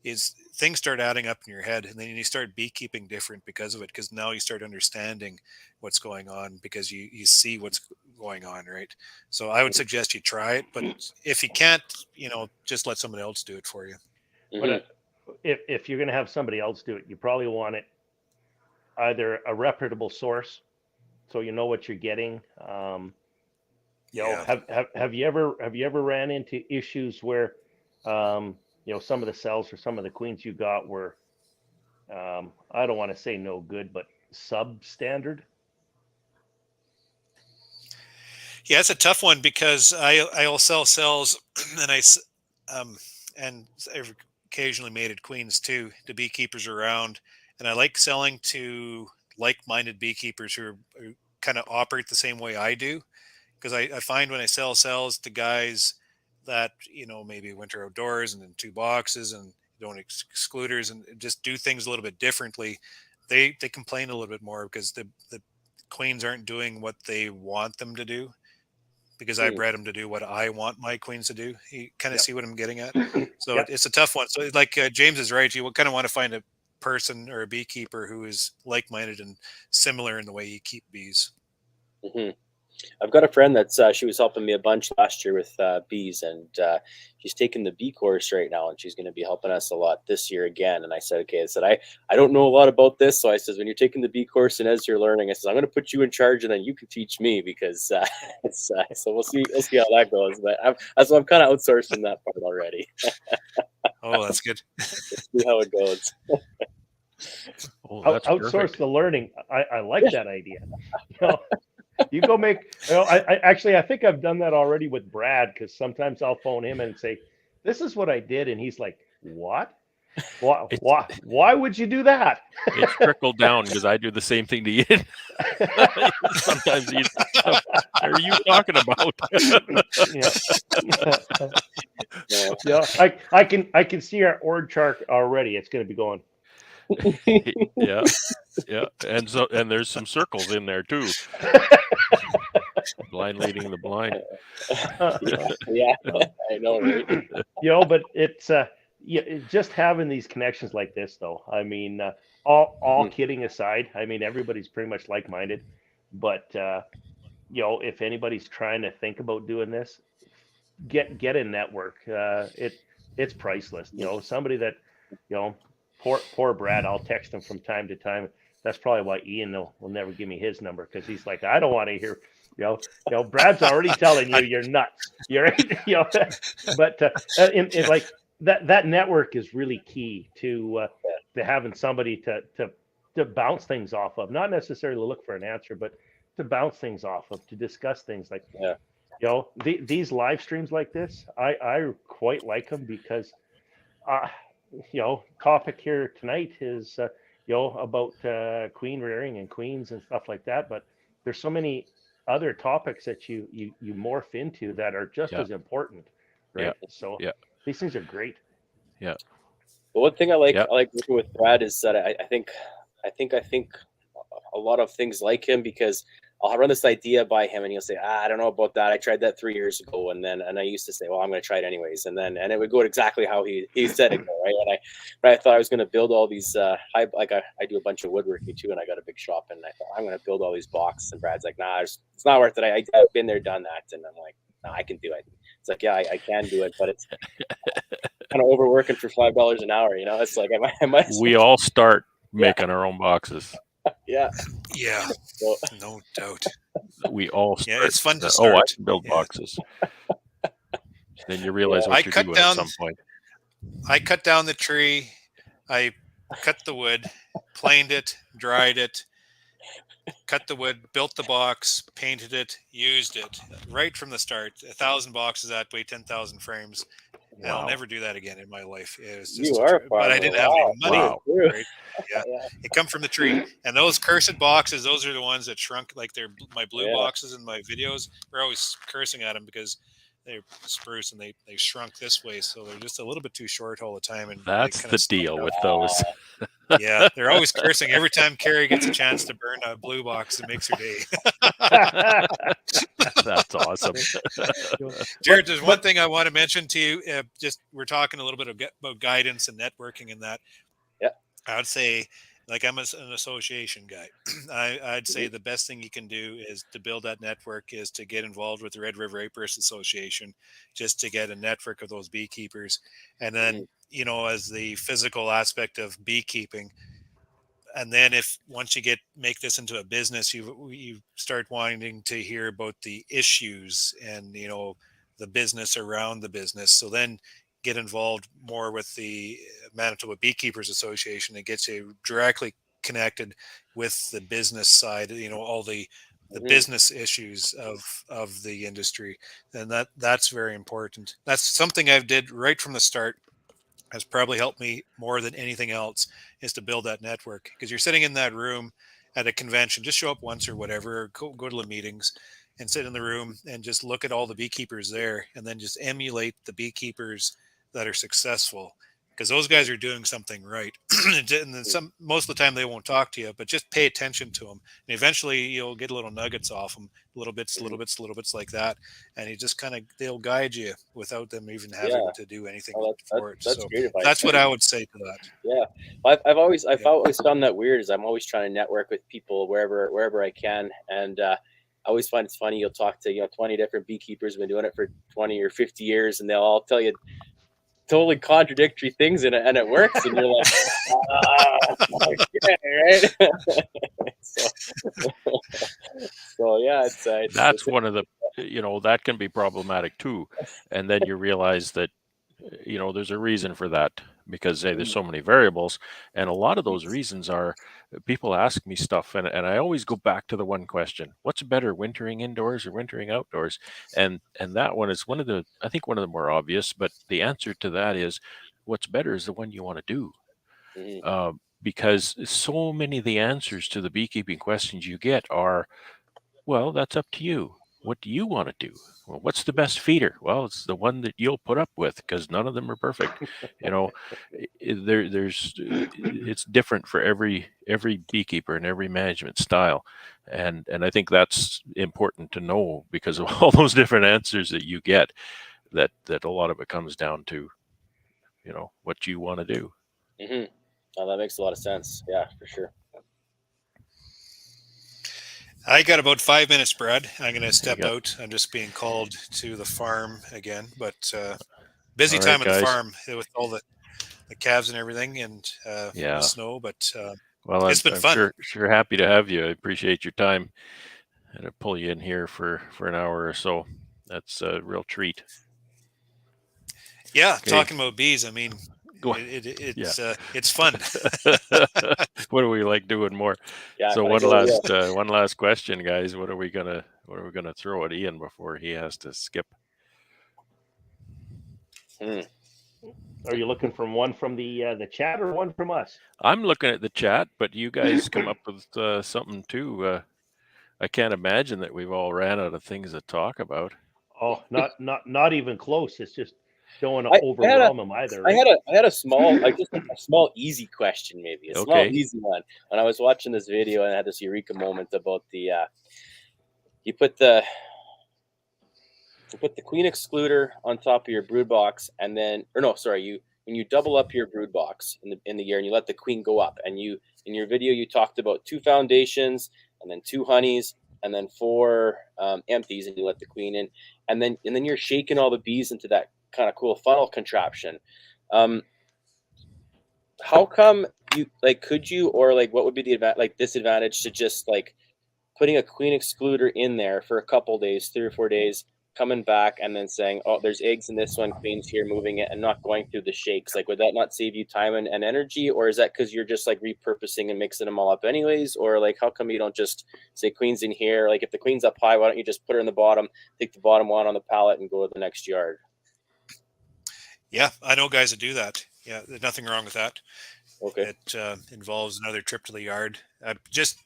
is things start adding up in your head, and then you start beekeeping different because of it, because now you start understanding what's going on, because you see what's going on, right? So I would suggest you try it, but if you can't, just let someone else do it for you. But if you're going to have somebody else do it, you probably want it either a reputable source, so you know what you're getting. Have you ever ran into issues where some of the cells or some of the queens you got were I don't want to say no good, but substandard? Yeah, it's a tough one, because I'll sell cells and and I've occasionally mated queens too to beekeepers around, and I like selling to like-minded beekeepers who kind of operate the same way I do, because I find when I sell cells to guys that maybe winter outdoors and in 2 boxes and don't excluders and just do things a little bit differently, they complain a little bit more because the queens aren't doing what they want them to do, because I bred them to do what I want my queens to do. You kind of see what I'm getting at? So it's a tough one. So James is right. You kind of want to find a person or a beekeeper who is like-minded and similar in the way you keep bees. I've got a friend that's she was helping me a bunch last year with bees, and she's taking the bee course right now, and she's going to be helping us a lot this year again. And I said, okay, I don't know a lot about this, so I says, when you're taking the bee course and as you're learning, I says, I'm going to put you in charge, and then you can teach me, because so we'll see how that goes. But I'm kind of outsourcing that part already. Oh, that's good. See how it goes. Outsource perfect. The learning. I like that idea. You go make. I think I've done that already with Brad, because sometimes I'll phone him and say, "This is what I did," and he's like, "What? Why would you do that?" It's trickled down, because I do the same thing to Ian. Sometimes he's, what are you talking about? I can see our org chart already. It's going to be going. Yeah, and there's some circles in there too. Blind leading the blind. Yeah, I know, right? But it's just having these connections like this, though. I mean, all kidding aside, I mean, everybody's pretty much like-minded, but if anybody's trying to think about doing this, get a network. It's priceless. Somebody that poor Brad, I'll text him from time to time. That's probably why Ian will never give me his number, because he's like, I don't want to hear, Brad's already telling you you're nuts. You're, but like that network is really key to having somebody to to bounce things off of, not necessarily look for an answer, but to bounce things off of, to discuss things like, Yeah. these live streams like this, I quite like them because, uh, topic here tonight is, about queen rearing and queens and stuff like that. But there's so many other topics that you morph into that are just Yeah. as important, right? So Yeah. these things are great. Yeah. But one thing I like Yeah. working with Brad is that I think a lot of things like him, because I'll run this idea by him and he'll say, I don't know about that. I tried that 3 years ago. And I used to say, well, I'm going to try it anyways. And it would go exactly how he said it. Right. And I thought I was going to build all these, I do a bunch of woodworking too. And I got a big shop, and I thought I'm going to build all these boxes. And Brad's like, nah, it's not worth it. I've been there, done that. And I'm like, no, I can do it. It's like, yeah, I can do it, but it's kind of overworking for $5 an hour. It's like, I might. We all start making our own boxes. Yeah. Yeah. So, No doubt. We all start. Yeah, it's fun to I start. can build boxes. Then you realize I what you're cut doing down- at some point. I cut down the tree. I cut the wood, planed it, dried it, cut the wood, built the box, painted it, used it right from the start. 1,000 boxes that way, 10,000 frames. And I'll never do that again in my life. It was just You are a but I farmer. didn't have any money. Wow. Right? Yeah. It come from the tree. And those cursed boxes, those are the ones that shrunk. Like they're my blue Yeah. boxes in my videos. We're always cursing at them because they're spruce and they shrunk this way, so they're just a little bit too short all the time. And That's the deal with those. Yeah, they're always cursing every time Carrie gets a chance to burn a blue box. It makes her day. That's awesome. Jared, there's one thing I want to mention to you. Just we're talking a little bit about guidance and networking and that. Yeah, I would say, like I'm an association guy. I'd say the best thing you can do is to build that network is to get involved with the Red River Apiarist Association, just to get a network of those beekeepers. And then, as the physical aspect of beekeeping, and then once you make this into a business, you start wanting to hear about the issues and the business around the business. So then get involved more with the Manitoba Beekeepers Association. It gets you directly connected with the business side, all the business issues of the industry. And that's very important. That's something I've did right from the start. Has probably helped me more than anything else, is to build that network, because you're sitting in that room at a convention. Just show up once or whatever, or go to the meetings and sit in the room and just look at all the beekeepers there, and then just emulate the beekeepers that are successful, because those guys are doing something right. And then most of the time they won't talk to you, but just pay attention to them, and eventually you'll get little nuggets off them, little bits like that, and you just they'll guide you without them even having to do anything for it. That's great advice. That's what I would say to that. Yeah, I've always found that weird. Is I'm always trying to network with people wherever I can, and I always find it's funny. You'll talk to 20 different beekeepers who've been doing it for 20 or 50 years, and they'll all tell you totally contradictory things, and it works, and you're like, okay, right? so yeah, that's one of the that can be problematic too. And then you realize that there's a reason for that, because there's so many variables, and a lot of those reasons are people ask me stuff, and I always go back to the one question: what's better, wintering indoors or wintering outdoors? And that one is one of the more obvious, but the answer to that is what's better is the one you want to do. Because so many of the answers to the beekeeping questions you get are, well, that's up to you. What do you want to do? Well, what's the best feeder? Well, it's the one that you'll put up with, because none of them are perfect. It's different for every beekeeper and every management style, and I think that's important to know, because of all those different answers that you get. That a lot of it comes down to, what you want to do. Oh, that makes a lot of sense. Yeah, for sure. I got about 5 minutes, Brad. I'm going to step out. I'm just being called to the farm again, but busy time at the farm with all the calves and everything, and the snow. But well, it's been fun. Sure happy to have you. I appreciate your time, and I pull you in here for an hour or so. That's a real treat. Yeah, talking about bees. I mean, Go on. It's fun. What do we like doing more? Yeah. So I go, one last question, guys. What are we gonna throw at Ian before he has to skip? Are you looking from one from the chat or one from us? I'm looking at the chat, but you guys come up with something too. I can't imagine that we've all ran out of things to talk about. Oh, not even close. It's just don't want to overwhelm them either. Right? I had a small, like just a small easy question, maybe a small Okay. easy one. When I was watching this video and I had this eureka moment about the you put the queen excluder on top of your brood box, and then, or no, sorry, when you double up your brood box in the year and you let the queen go up, and you in your video you talked about 2 foundations and then 2 honeys and then 4 empties, and you let the queen in, and then you're shaking all the bees into that kind of cool funnel contraption. How come you could you, or what would be the disadvantage to just putting a queen excluder in there for a couple days, 3 or 4 days, coming back and then saying, oh, there's eggs in this one, queen's here, moving it, and not going through the shakes? Would that not save you time and energy? Or is that because you're just repurposing and mixing them all up anyways? Or how come you don't just say queen's in here? If the queen's up high, why don't you just put her in the bottom, take the bottom one on the pallet and go to the next yard? Yeah, I know guys that do that. Yeah, there's nothing wrong with that. Okay. It involves another trip to the yard. Just,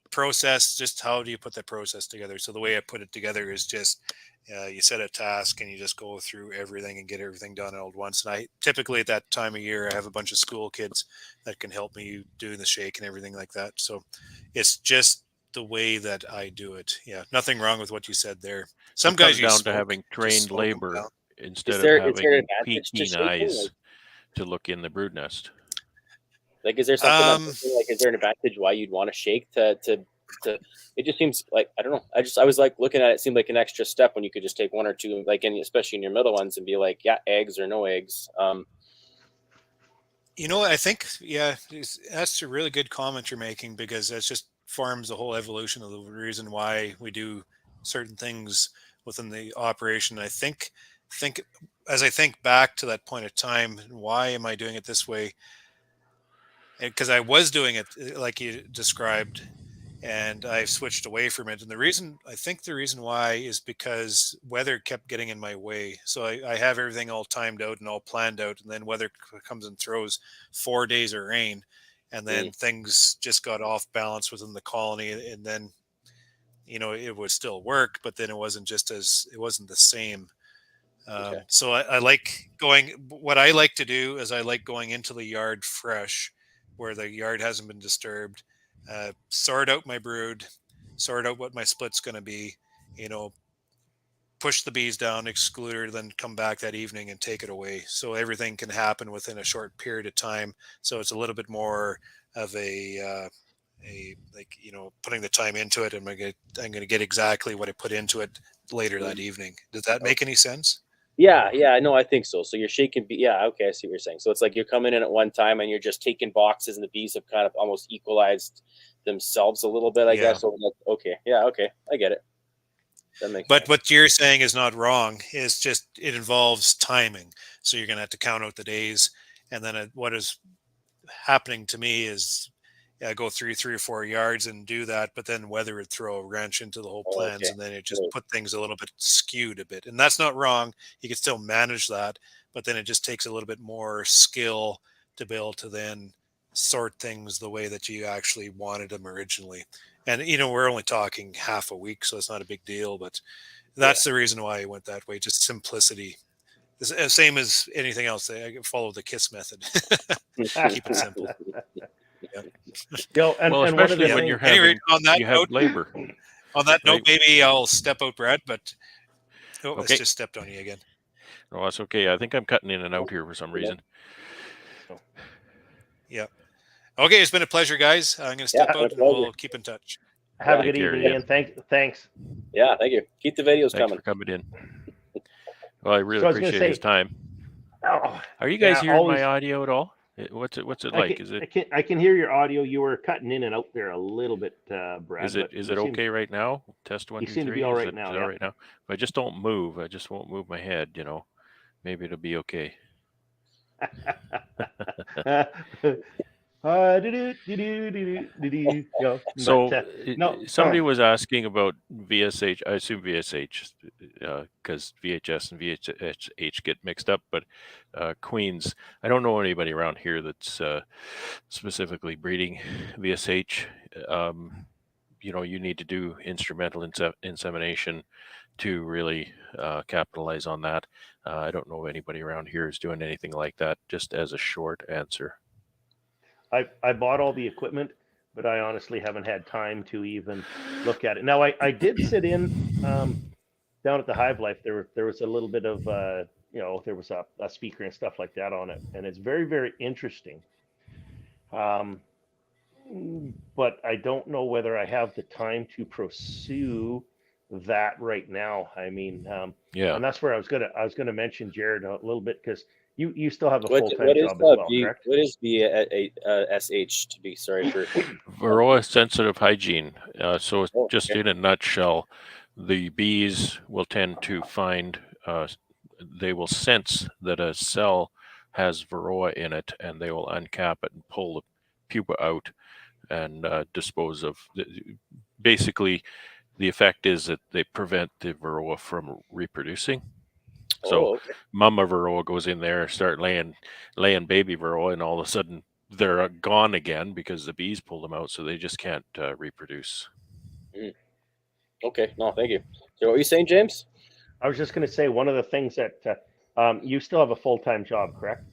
process, just how do you put that process together? So the way I put it together is just you set a task and you just go through everything and get everything done all at once. And I typically at that time of year I have a bunch of school kids that can help me do the shake and everything like that. So it's just the way that I do it. Yeah, nothing wrong with what you said there. Some It guys comes use down smoke, to having trained labor instead Is there of an having advantage to keen shaking? eyes to look in the brood nest. Is there something is there an advantage why you'd want to shake to it just seems I don't know. I was looking at it, seemed like an extra step when you could just take 1 or 2, especially in your middle ones, and be yeah, eggs or no eggs. I think, that's a really good comment you're making, because that's just forms the whole evolution of the reason why we do certain things within the operation. I think as I think back to that point of time, why am I doing it this way? Because I was doing it like you described, and I've switched away from it. And I think the reason why is because weather kept getting in my way. So I have everything all timed out and all planned out, and then weather comes and throws 4 days of rain, and then things just got off balance within the colony. And then, it would still work, but then it wasn't the same. Okay. So I like what I like to do is I like going into the yard fresh, where the yard hasn't been disturbed, sort out my brood, sort out what my split's going to be, push the bees down, excluder, then come back that evening and take it away. So everything can happen within a short period of time. So it's a little bit more of putting the time into it, and I'm going to get exactly what I put into it later that evening. Does that make any sense? Yeah, no, I think so. So you're shaking okay, I see what you're saying. So it's you're coming in at one time and you're just taking boxes, and the bees have kind of almost equalized themselves a little bit, I guess. So okay, I get it. That makes sense. What you're saying is not wrong. It's just it involves timing. So you're going to have to count out the days, and then what is happening to me is I go through 3 or 4 yards and do that, but then weather would throw a wrench into the whole plans, and then it just put things a little bit skewed a bit. And that's not wrong. You can still manage that, but then it just takes a little bit more skill to be able to then sort things the way that you actually wanted them originally. And, we're only talking half a week, so it's not a big deal, but that's the reason why I went that way. Just simplicity. The same as anything else. I follow the KISS method. Keep it simple. Especially when you're having labor. On that note, maybe I'll step out, Brad, but I just stepped on you again. No, that's okay. I think I'm cutting in and out here for some reason. Yeah. Okay, it's been a pleasure, guys. I'm going to step out, and we'll keep in touch. Have a good evening, Ian. Thanks. Yeah, thank you. Keep the videos coming. Thanks for coming in. Well, I really appreciate his time. Are you guys hearing my audio at all? What's it like? I can hear your audio. You were cutting in and out there a little bit, Brad. Is it okay right now? Test 1, 2, 3. You seem to be all right now. All right now. If I just don't move, I just won't move my head. Maybe it'll be okay. So No. somebody was asking about VSH. I assume VSH because VHS and VHH get mixed up. But queens, I don't know anybody around here that's specifically breeding VSH. You need to do instrumental insemination to really capitalize on that. I don't know anybody around here who's doing anything like that. Just as a short answer. I bought all the equipment, but I honestly haven't had time to even look at it. Now I did sit in down at the Hive Life. There was a little bit of there was a speaker and stuff like that on it, and it's very, very interesting. But I don't know whether I have the time to pursue that right now. I mean, Yeah. and that's where I was gonna mention Jared a little bit, because you still have a What full-time what is job as well, correct? what is BSH to be sorry for? Varroa sensitive hygiene. So Oh, just okay. in a nutshell, the bees will tend to find, they will sense that a cell has Varroa in it, and they will uncap it and pull the pupa out and dispose of. Basically, the effect is that they prevent the Varroa from reproducing. So Oh, okay. mama Varroa goes in there and start laying baby Varroa, and all of a sudden they're gone again because the bees pull them out, so they just can't reproduce. Okay. No, thank you. So what were you saying, James? I was just gonna say, one of the things that you still have a full-time job, correct?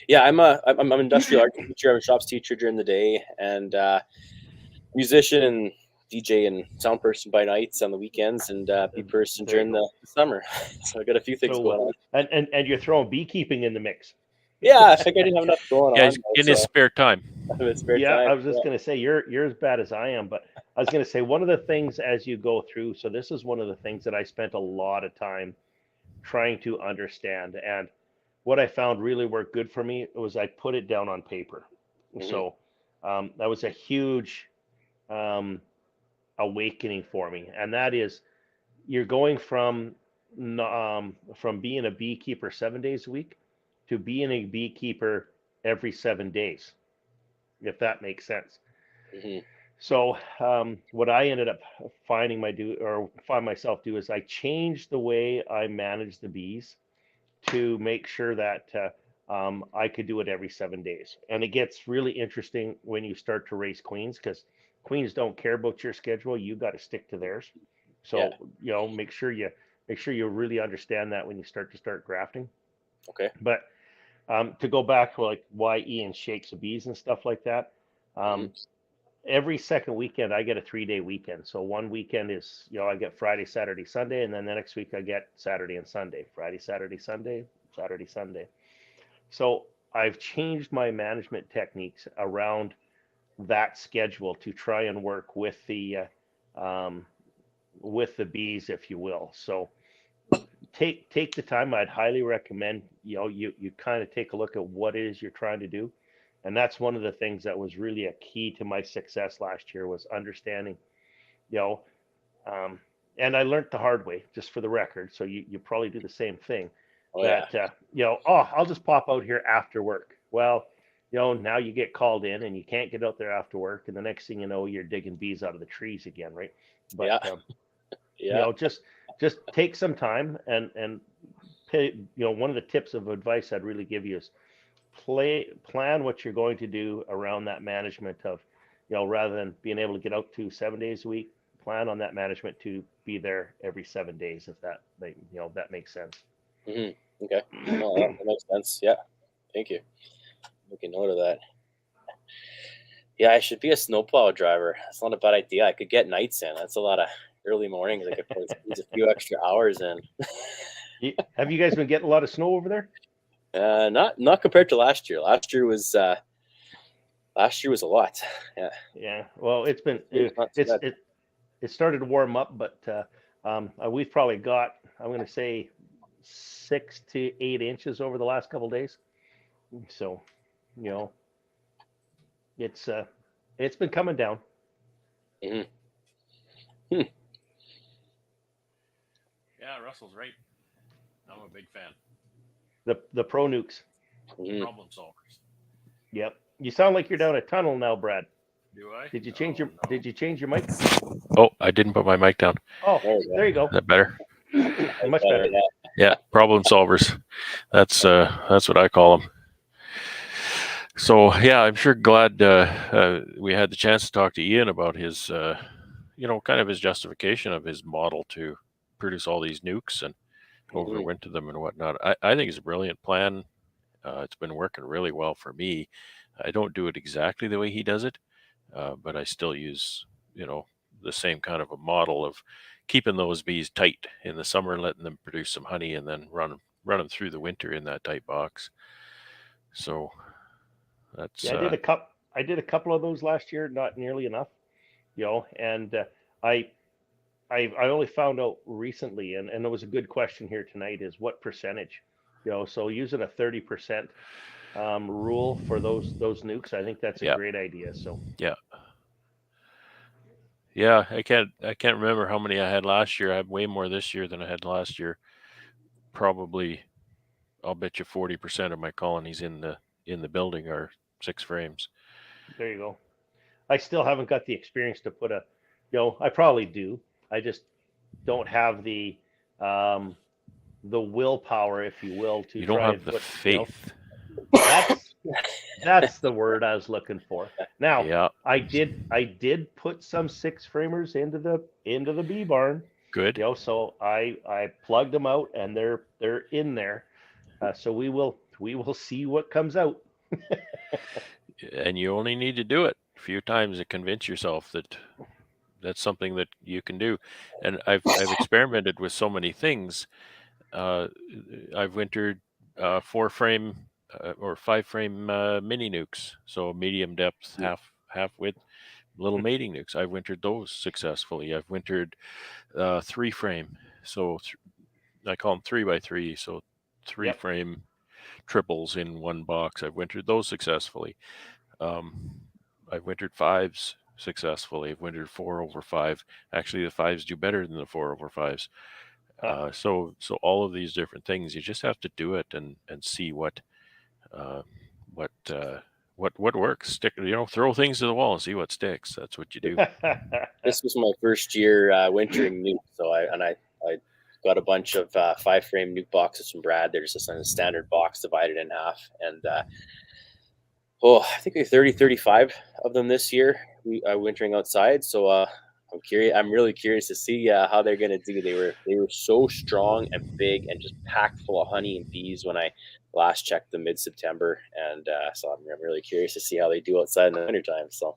Yeah, I'm an industrial art teacher. I'm a shops teacher during the day, and musician and DJ and sound person by nights on the weekends, and bee person There you during go. the summer. So I got a few things going on. And you're throwing beekeeping in the mix. Yeah, I think I didn't have enough going Yeah, on. he's in his spare time. In his spare Yeah, time. I was just gonna say you're as bad as I am, but I was gonna say, one of the things as you go through. So this is one of the things that I spent a lot of time trying to understand, and what I found really worked good for me was I put it down on paper. Mhm. So that was a huge um, awakening for me, and that is, you're going from being a beekeeper 7 days a week to being a beekeeper every 7 days, if that makes sense. Mhm. So what I ended up find myself do is I changed the way I manage the bees to make sure that I could do it every 7 days. And it gets really interesting when you start to raise queens, because queens don't care about your schedule. You got to stick to theirs. Yeah. So make sure you really understand that when you start grafting. Okay. But to go back to like why Ian shakes the bees and stuff like that. Mhm. Every second weekend I get a 3-day weekend. So one weekend is, I get Friday, Saturday, Sunday, and then the next week I get Saturday and Sunday. Friday, Saturday, Sunday, Saturday, Sunday. So I've changed my management techniques around that schedule to try and work with the bees, if you will. So take the time. I'd highly recommend you kind of take a look at what it is you're trying to do, and that's one of the things that was really a key to my success last year, was understanding, you know and I learned the hard way, just for the record, so you probably do the same thing. Oh yeah. That oh, I'll just pop out here after work. Well, now you get called in and you can't get out there after work, and the next thing you know, you're digging bees out of the trees again, right? But Yeah. Yeah. just take some time, and one of the tips of advice I'd really give you is plan what you're going to do around that management of, rather than being able to get out to 7 days a week, plan on that management to be there every 7 days, if that makes sense. Mhm. Okay. No, that makes sense. Yeah. Thank you. Make a note of that. Yeah, I should be a snowplow driver. That's not a bad idea. I could get nights in. That's a lot of early mornings. I could probably squeeze a few extra hours in. Have you guys been getting a lot of snow over there? Not compared to last year. Last year was a lot. Yeah. Yeah. Well, it's been Not too bad. it started to warm up, but we've probably got, I'm going to say, 6 to 8 inches over the last couple of days. So, it's been coming down. Mhm. Yeah, Russell's right. I'm a big fan. The pro nukes. Problem solvers. Yep. You sound like you're down a tunnel now, Brad. Do I? Did you change your No. Did you change your mic? Oh, I didn't put my mic down. Oh, there you go. Is that better? Much better. Yeah, problem solvers. That's what I call them. So yeah, I'm sure glad we had the chance to talk to Ian about his, kind of his justification of his model to produce all these nukes and overwinter them and whatnot. I think it's a brilliant plan. It's been working really well for me. I don't do it exactly the way he does it, but I still use, the same kind of a model of keeping those bees tight in the summer, letting them produce some honey, and then run them through the winter in that tight box. So that's Yeah, I did a couple of those last year, not nearly enough, and I only found out recently, and it was a good question here tonight, is what percentage, so using a 30% rule for those nukes, I think that's a great idea. So yeah, I can't remember how many I had last year. I have way more this year than I had last year. Probably, I'll bet you 40% of my colonies in the building are 6 frames. There you go. I still haven't got the experience to put I probably do. I just don't have the willpower, if you will, to you don't try have and the put faith. That's the word I was looking for. Now, Yeah, I did put some 6 framers into the bee barn. good. So I plugged them out, and they're in there. So we will see what comes out. And you only need to do it a few times to convince yourself that that's something that you can do. And I've experimented with so many things. I've wintered 4 frame or 5 frame mini nukes, so medium depth, half width, little mating nukes. I've wintered those successfully. I've wintered 3 frame, so I call them 3x3, so 3 frame triples in one box. I've wintered those successfully. I've wintered 5s successfully. I've wintered 4/5. Actually, the 5s do better than the 4/5s. So all of these different things, you just have to do it and see what works. Stick, throw things to the wall and see what sticks. That's what you do. This was my first year wintering nuke, so I got a bunch of 5 frame nuke boxes from Brad. They're just a standard box divided in half, and I think 35 of them this year. We are wintering outside, so I'm curious. I'm really curious to see how they're gonna do. They were so strong and big and just packed full of honey and bees when I last checked them mid-September, and so I'm really curious to see how they do outside in the wintertime. So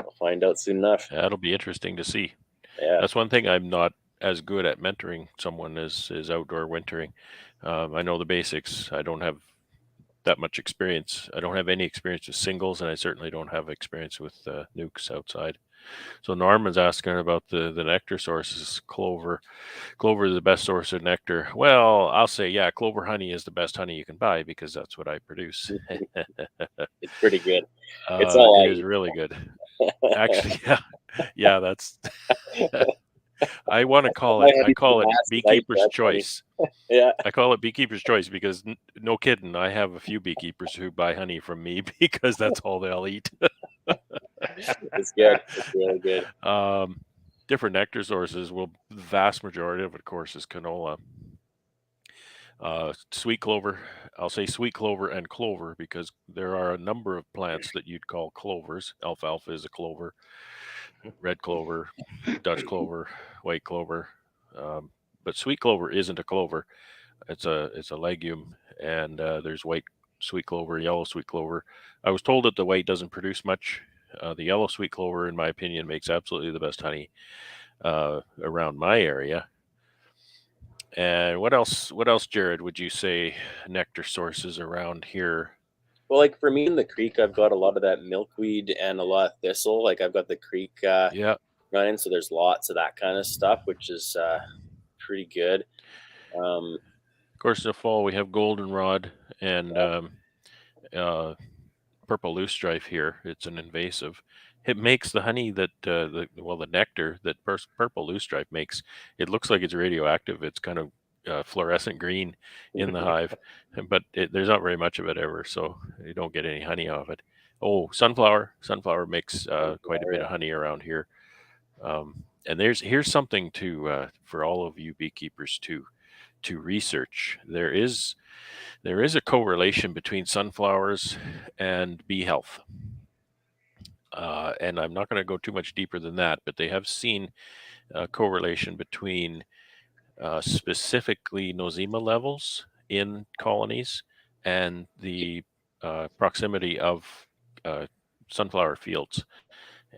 I'll find out soon enough. That'll be interesting to see. Yeah, that's one thing I'm not as good at mentoring someone is outdoor wintering. I know the basics. I don't have that much experience. I don't have any experience with singles, and I certainly don't have experience with nukes outside. So Norman's asking about the nectar sources. Clover is the best source of nectar. Well, I'll say, yeah, clover honey is the best honey you can buy because that's what I produce. it's pretty good. It's all it is really good. Actually, yeah, that's. I want to call it. I call it Beekeeper's Choice. Yeah, I call it Beekeeper's Choice because no kidding, I have a few beekeepers who buy honey from me because that's all they'll eat. It's good. It's really good. Different nectar sources. Well, the vast majority of it, of course, is canola. Sweet clover. I'll say sweet clover and clover because there are a number of plants that you'd call clovers. Alfalfa is a clover. Red clover, Dutch clover, white clover. But sweet clover isn't a clover. It's a legume, and there's white sweet clover, yellow sweet clover. I was told that the white doesn't produce much. The yellow sweet clover, in my opinion, makes absolutely the best honey around my area. And what else, Jared, would you say nectar sources around here? Well, like for me in the creek, I've got a lot of that milkweed and a lot of thistle. Like I've got the creek running, so there's lots of that kind of stuff, which is pretty good. Of course, in the fall we have goldenrod and purple loosestrife here. It's an invasive. It makes the honey that the nectar that purple loosestrife makes. It looks like it's radioactive. It's kind of fluorescent green in the hive, but there's not very much of it ever, so you don't get any honey off it. Oh, sunflower makes quite a bit of honey around here. And here's something to for all of you beekeepers to research. There is a correlation between sunflowers and bee health. And I'm not going to go too much deeper than that, but they have seen a correlation between specifically nosema levels in colonies and the proximity of sunflower fields.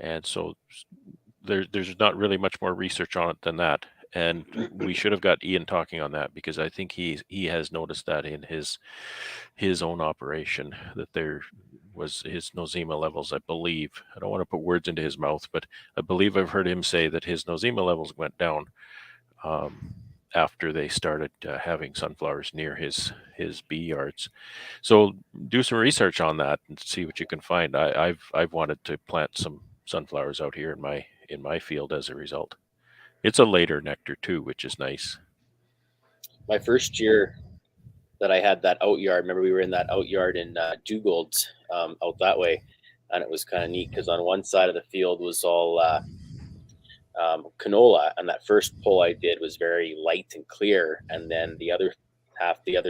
And so there's not really much more research on it than that. And we should have got Ian talking on that, because I think he has noticed that in his own operation, that there was his nosema levels, I believe. I don't want to put words into his mouth, but I believe I've heard him say that his nosema levels went down after they started having sunflowers near his bee yards. So do some research on that and see what you can find. I've wanted to plant some sunflowers out here in my field as a result. It's a later nectar too, which is nice. My first year that I had that out yard, remember we were in that out yard in Duggold's out that way, and it was kind of neat because on one side of the field was all canola, and that first pull I did was very light and clear, and then the other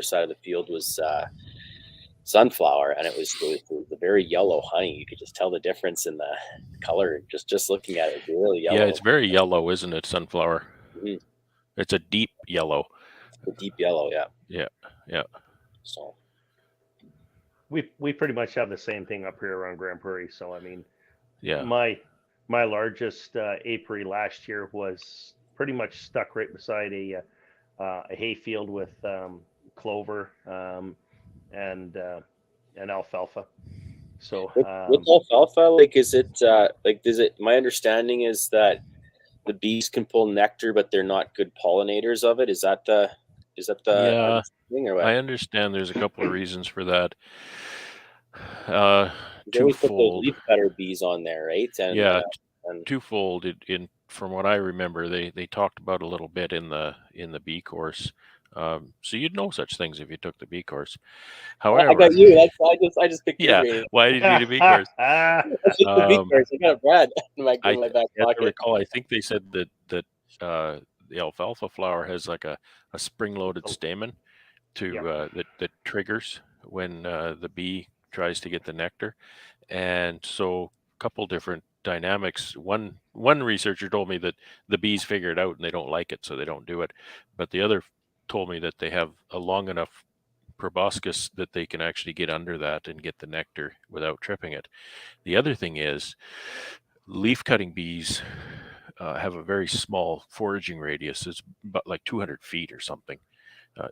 side of the field was sunflower, and it was a very yellow honey. You could just tell the difference in the color just looking at it. It's really yellow. Yeah, it's very yellow, isn't it? Sunflower. Mm-hmm. It's a deep yellow. A deep yellow, yeah. Yeah. So we pretty much have the same thing up here around Grand Prairie. So I mean, yeah, my largest apiary last year was pretty much stuck right beside a hay field with clover and alfalfa. So with alfalfa, like, is it my understanding is that the bees can pull nectar, but they're not good pollinators of it. Is that the yeah, thing, or what? I understand there's a couple of reasons for that. They always put those Twofold. leaf-cutter bees on there, right? And, yeah, and twofold. From what I remember, they talked about a little bit in the bee course. So you'd know such things if you took the bee course. However, I got you. I just picked yeah. your brain. Why did you need a bee course? I the bee course. I got Brad in my back pocket. Recall, I think they said that the alfalfa flower has like a spring-loaded stamen that triggers when the bee tries to get the nectar, and so a couple different dynamics. One researcher told me that the bees figure it out and they don't like it, so they don't do it. But the other told me that they have a long enough proboscis that they can actually get under that and get the nectar without tripping it. The other thing is, leaf-cutting bees have a very small foraging radius. It's about like 200 feet or something.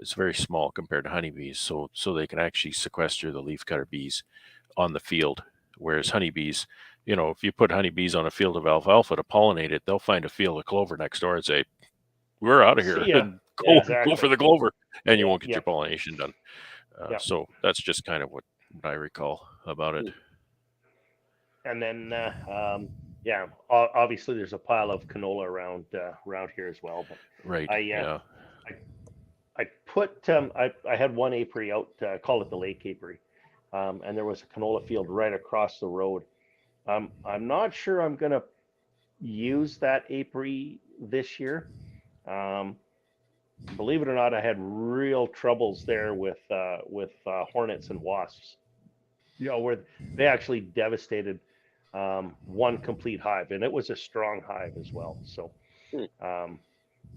It's very small compared to honeybees, so they can actually sequester the leafcutter bees on the field. Whereas honeybees, if you put honeybees on a field of alfalfa to pollinate it, they'll find a field of clover next door and say, "We're out of here and go for the clover," and you won't get your pollination done. So that's just kind of what I recall about it. And then obviously there's a pile of canola around here as well. But right. I put I had one apiary out, call it the Lake Apiary, and there was a canola field right across the road. I'm not sure I'm gonna use that apiary this year. Believe it or not, I had real troubles there with hornets and wasps. Where they actually devastated one complete hive, and it was a strong hive as well. So,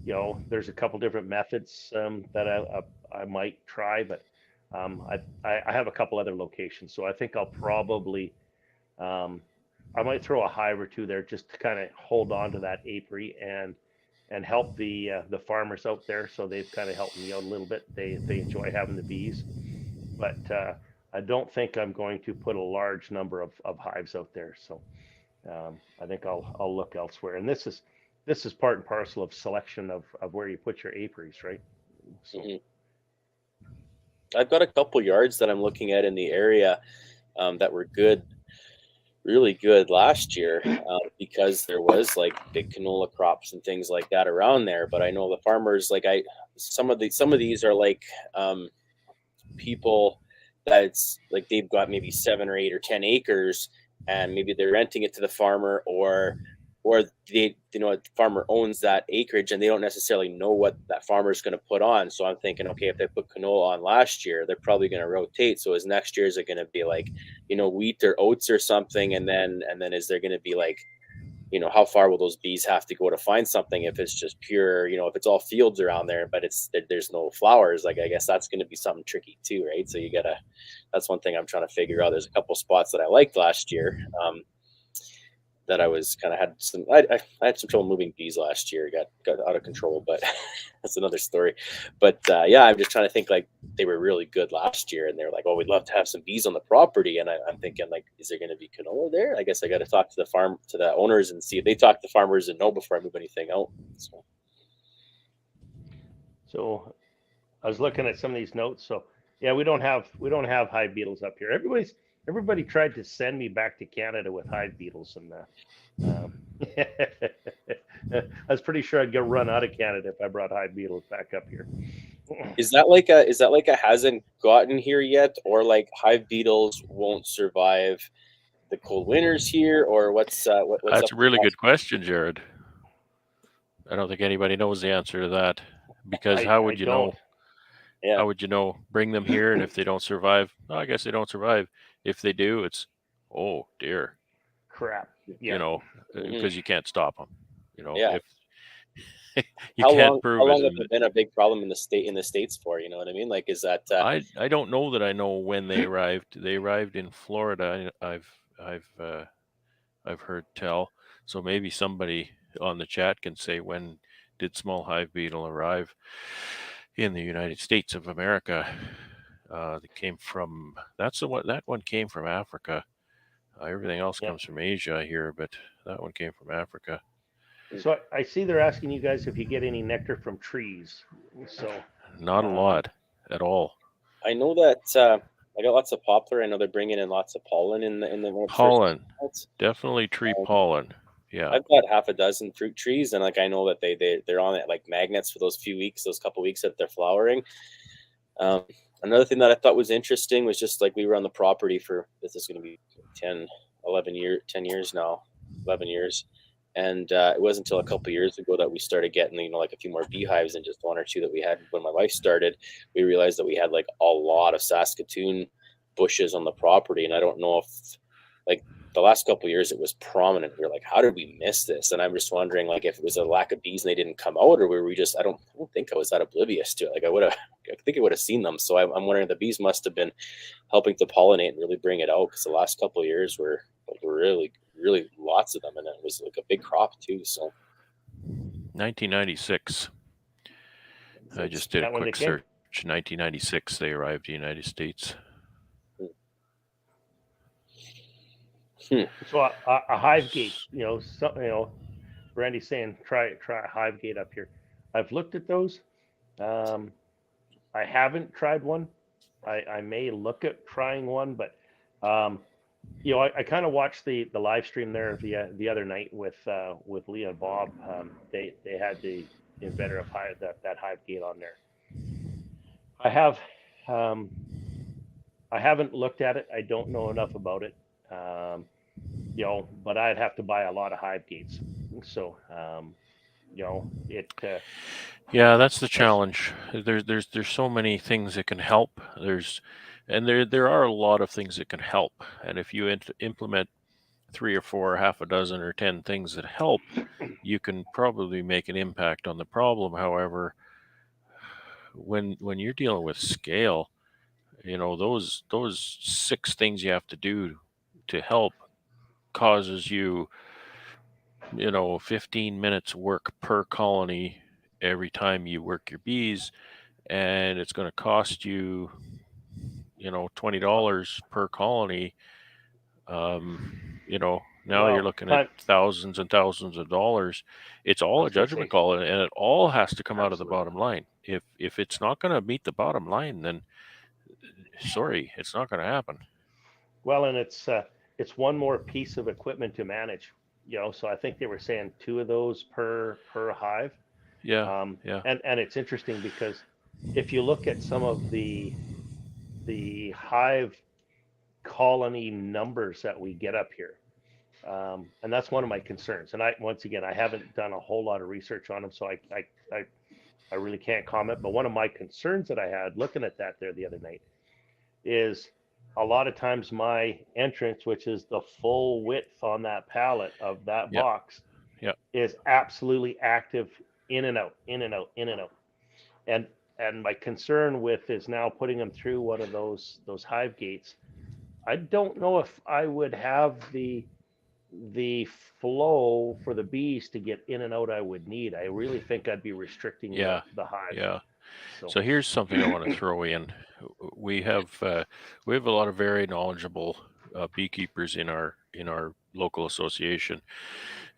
there's a couple different methods that I might try, but I have a couple other locations, so I think I'll probably I might throw a hive or two there just to kind of hold on to that apiary and help the farmers out there. So they've kind of helped me out a little bit. They enjoy having the bees, but I don't think I'm going to put a large number of hives out there. So I think I'll look elsewhere. And this is part and parcel of selection of where you put your apiaries, right? So. I've got a couple yards that I'm looking at in the area that were good really good last year because there was like big canola crops and things like that around there. But I know the farmers, like some of these are like people that's like they've got maybe 7 or 8 or 10 acres, and maybe they're renting it to the farmer, or they, the farmer owns that acreage and they don't necessarily know what that farmer is going to put on. So I'm thinking, okay, if they put canola on last year, they're probably going to rotate. So is next year, is it going to be like, wheat or oats or something? And then is there going to be like, how far will those bees have to go to find something if it's just pure, if it's all fields around there, but there's no flowers? Like, I guess that's going to be something tricky too, right? So that's one thing I'm trying to figure out. There's a couple spots that I liked last year, that I was kind of I had some trouble moving bees last year, got out of control, but that's another story. But yeah, I'm just trying to think, like, they were really good last year and they're like, oh, we'd love to have some bees on the property. And I'm thinking, like, is there going to be canola there? I guess I got to talk to the owners and see if they talk to farmers and know before I move anything out. So I was looking at some of these notes. So yeah, we don't have hive beetles up here. Everybody tried to send me back to Canada with hive beetles, and I was pretty sure I'd get run out of Canada if I brought hive beetles back up here. Is that like a hasn't gotten here yet, or like hive beetles won't survive the cold winters here, or what's That's a really good question, Jared. I don't think anybody knows the answer to that, because how would you know? Yeah. How would you know? Bring them here, and if they don't survive, well, I guess they don't survive. If they do, it's, oh dear, crap. Yeah. Because you can't stop them. Yeah. If you can't prove how long have it been a big problem in the States for? You know what I mean? Like, is that? I don't know that I know when they arrived. They arrived in Florida. I've heard tell. So maybe somebody on the chat can say, when did small hive beetle arrive in the United States of America? That came from, that one came from Africa. Everything else comes from Asia here, but that one came from Africa. So I see they're asking you guys if you get any nectar from trees. So not a lot at all. I know that I got lots of poplar. I know they're bringing in lots of pollen in the pollen. Definitely tree pollen. Yeah, I've got half a dozen fruit trees, and like I know that they're on it like magnets for those couple weeks that they're flowering. Another thing that I thought was interesting was just like we were on the property for, this is going to be 10 years now, 11 years. And it wasn't until a couple of years ago that we started getting, like a few more beehives, and just one or two that we had when my wife started. We realized that we had like a lot of Saskatoon bushes on the property. And I don't know if, like, the last couple of years it was prominent. We were like, how did we miss this? And I'm just wondering, like, if it was a lack of bees and they didn't come out, or were we just, I don't think I was that oblivious to it. Like, I think I would have seen them. So I'm wondering, the bees must have been helping to pollinate and really bring it out, because the last couple of years were really, really lots of them, and it was like a big crop too. So 1996, I just did a quick search. 1996 they arrived in the United States. So a hive gate, Randy's saying try a hive gate up here. I've looked at those. I haven't tried one. I may look at trying one, but I kind of watched the live stream there the other night with Leah and Bob. They had the inventor of that hive gate on there. I haven't looked at it. I don't know enough about it. But I'd have to buy a lot of hive gates. So, yeah, that's the challenge. There's so many things that can help. There are a lot of things that can help. And if you implement 3 or 4, half a dozen or 10 things that help, you can probably make an impact on the problem. However, when you're dealing with scale, those 6 things you have to do to help causes you 15 minutes work per colony every time you work your bees, and it's going to cost you $20 per colony. Now you're looking at thousands and thousands of dollars. It's all a judgment call, and it all has to come out of the bottom line. If it's not going to meet the bottom line, then sorry, it's not going to happen. Well, and it's it's one more piece of equipment to manage. So I think they were saying 2 of those per hive. Yeah. Yeah. And it's interesting because if you look at some of the hive colony numbers that we get up here, and that's one of my concerns. And once again, I haven't done a whole lot of research on them, so I really can't comment. But one of my concerns that I had looking at that there the other night is a lot of times my entrance, which is the full width on that pallet of that Yeah. box, Yeah. is absolutely active in and out, in and out, in and out. And my concern with is now putting them through one of those hive gates. I don't know if I would have the flow for the bees to get in and out I would need. I really think I'd be restricting Yeah. the hive. Yeah. So So here's something I want to throw in. We have a lot of very knowledgeable beekeepers in our local association,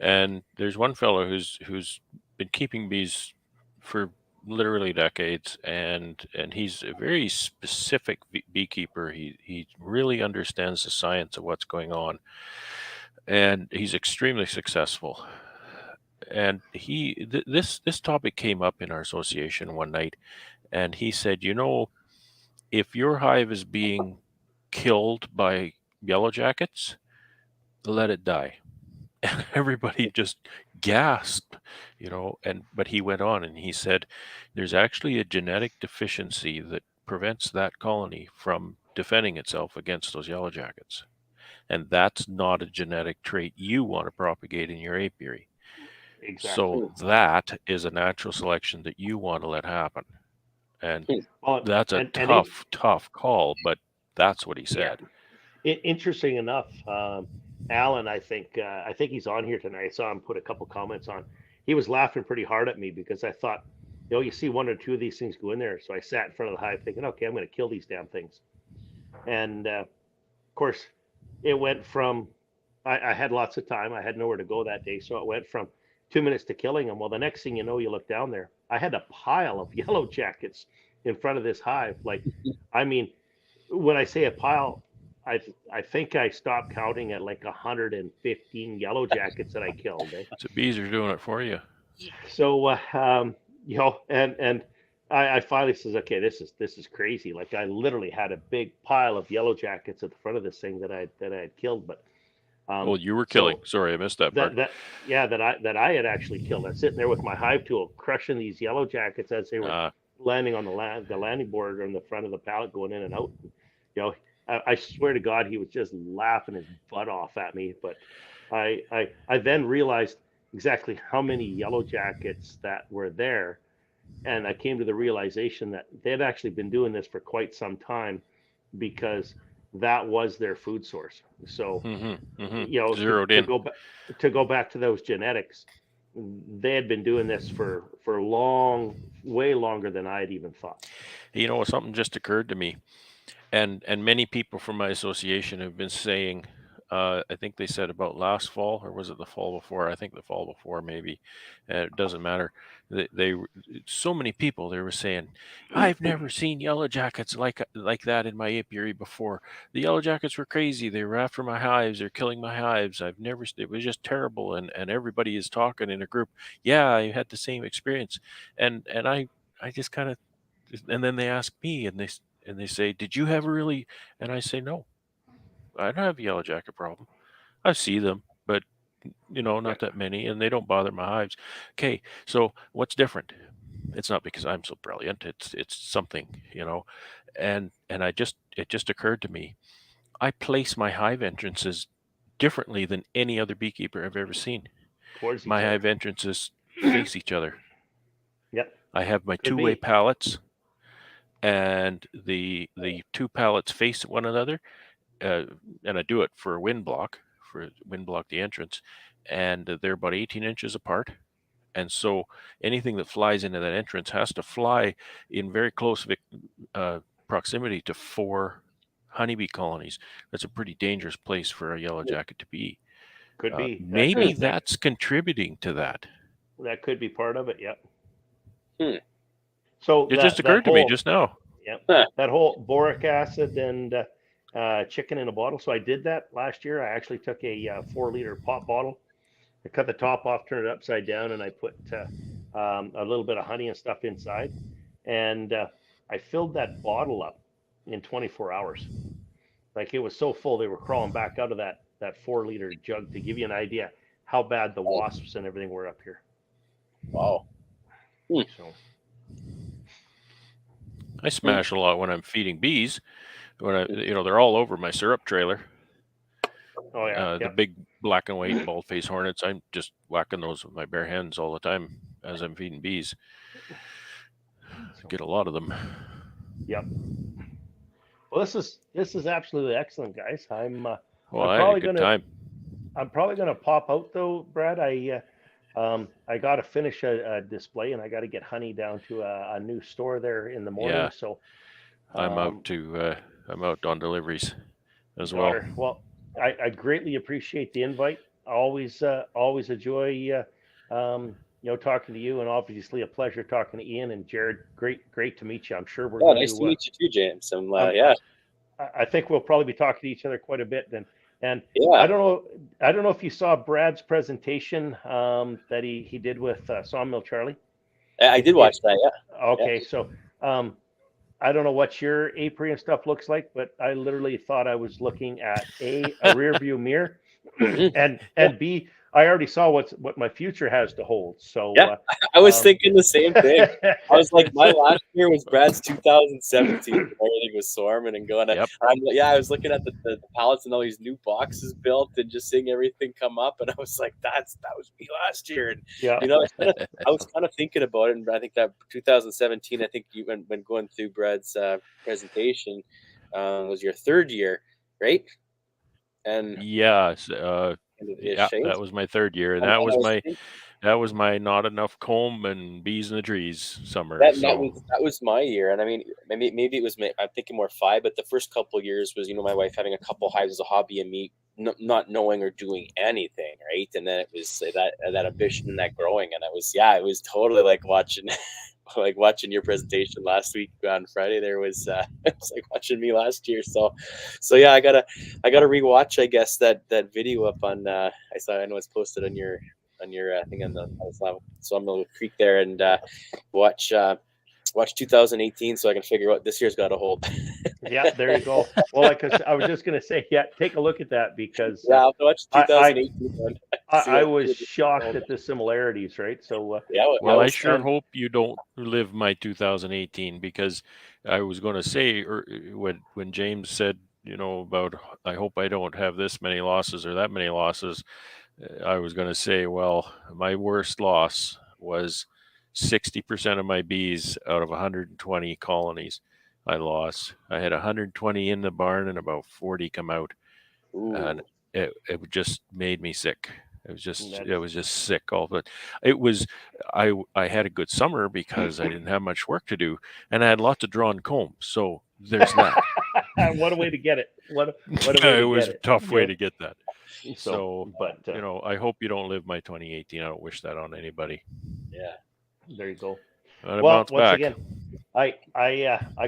and there's one fellow who's been keeping bees for literally decades, and he's a very specific beekeeper. He really understands the science of what's going on, and he's extremely successful. And this topic came up in our association one night, and he said, if your hive is being killed by yellow jackets, let it die. And everybody just gasped, but he went on and he said, there's actually a genetic deficiency that prevents that colony from defending itself against those yellow jackets. And that's not a genetic trait you want to propagate in your apiary. exactly. So that is a natural selection that you want to let happen. And Well, that's a tough call, but that's what he said. Yeah. Interesting enough, Alan, I think he's on here tonight. I saw him put a couple comments on. He was laughing pretty hard at me because I thought, you see one or two of these things go in there. So I sat in front of the hive thinking, okay, I'm going to kill these damn things. And of course, it went from, I had lots of time. I had nowhere to go that day. So it went from 2 minutes to killing them. Well, the next thing you know, you look down there, I had a pile of yellow jackets in front of this hive. Like, I mean, when I say a pile, I think I stopped counting at like 115 yellow jackets that I killed. So bees are doing it for you. So and I finally says, okay, this is crazy. Like I literally had a big pile of yellow jackets at the front of this thing that I had killed. But well, you were killing. Sorry, I missed that part. that I had actually killed. I'm sitting there with my hive tool crushing these yellow jackets as they were landing on the landing board on the front of the pallet, going in and out. I swear to God, he was just laughing his butt off at me. But I then realized exactly how many yellow jackets that were there, and I came to the realization that they had actually been doing this for quite some time because that was their food source. So Zeroed in. To go back to those genetics, they had been doing this for way longer than I had even thought. Something just occurred to me. And many people from my association have been saying, I think they said about last fall, or was it the fall before? I think the fall before, maybe. It doesn't matter. So many people, they were saying, I've never seen yellow jackets like that in my apiary before. The yellow jackets were crazy. They were after my hives. They're killing my hives. It was just terrible. And everybody is talking in a group. Yeah, I had the same experience. And I just kind of, and then they ask me, and they say, did you have a really? And I say, no, I don't have a yellow jacket problem. I see them, but not that many, and they don't bother my hives. Okay, so what's different? It's not because I'm so brilliant. It's something, and it just occurred to me. I place my hive entrances differently than any other beekeeper I've ever seen. Towards my hive entrances face each other. Yep. I have my two-way pallets, and the two pallets face one another, and I do it for wind block the entrance, and they're about 18 inches apart. And so anything that flies into that entrance has to fly in very close proximity to 4 honeybee colonies. That's a pretty dangerous place for a yellow jacket to be. Could be. Maybe that's contributing to that. That could be part of it. Yep. So it just occurred to me just now. Yep. That whole boric acid and chicken in a bottle. So I did that last year. I actually took a 4-liter pop bottle. I cut the top off, turned it upside down, and I put a little bit of honey and stuff inside. And I filled that bottle up in 24 hours. Like, it was so full, they were crawling back out of that 4-liter jug, to give you an idea how bad the wasps and everything were up here. Wow. So I smash a lot when I'm feeding bees. When they're all over my syrup trailer. oh yeah, The big black and white bald-faced hornets, I'm just whacking those with my bare hands all the time as I'm feeding bees. Get a lot of them. Yep. Well, this is absolutely excellent, guys. Well, I had a good time. I'm probably gonna pop out though, Brad. I got to finish a display, and I got to get honey down to a new store there in the morning. Yeah. So I'm out on deliveries as well. Well, I greatly appreciate the invite. Always a joy, talking to you, and obviously a pleasure talking to Ian and Jared. Great to meet you. I'm sure we're going nice to meet you too, James. I think we'll probably be talking to each other quite a bit then. And yeah. I don't know if you saw Brad's presentation that he did with Sawmill Charlie. I did watch that. Yeah. Okay, yeah. So I don't know what your apiary and stuff looks like, but I literally thought I was looking at a rear view mirror, and B, I already saw what my future has to hold. So yeah, I was thinking the same thing. I was like, my last year was Brad's 2017. Everything was swarming and going. Yep. I was looking at the pallets and all these new boxes built and just seeing everything come up, and I was like, that was me last year. And yeah, I was kind of thinking about it, and I think that 2017. I think you when going through Brad's presentation was your third year, right? And yeah. Yeah, that was my third year, and that was my not enough comb and bees in the trees summer. That was my year, and I mean, maybe it was. I'm thinking more 5, but the first couple of years was, my wife having a couple hives as a hobby, and me not knowing or doing anything, right? And then it was that ambition and that growing, and it was totally like watching. Like watching your presentation last week on Friday, it was like watching me last year. So yeah, I gotta rewatch, I guess, that video up on. I know it's posted on your thing on the Sawmill Creek there, and watch 2018 so I can figure out what this year's got to hold. Yeah, there you go. Well, I was just gonna say, yeah, take a look at that, because I'll watch 2018. I was shocked at the similarities, right? So yeah. Well, I sure hope you don't live my 2018, because I was going to say when James said, about I hope I don't have this many losses or that many losses, I was going to say, well, my worst loss was 60% of my bees out of 120 colonies I lost. I had 120 in the barn and about 40 come out. Ooh. And it just made me sick. It was just sick. All of it. It was. I had a good summer because I didn't have much work to do, and I had lots of drawn comb. So there's that. What a way to get it! What a way to get it. It was a tough way to get that. So, but I hope you don't live my 2018. I don't wish that on anybody. Yeah. There you go. Well, once again, I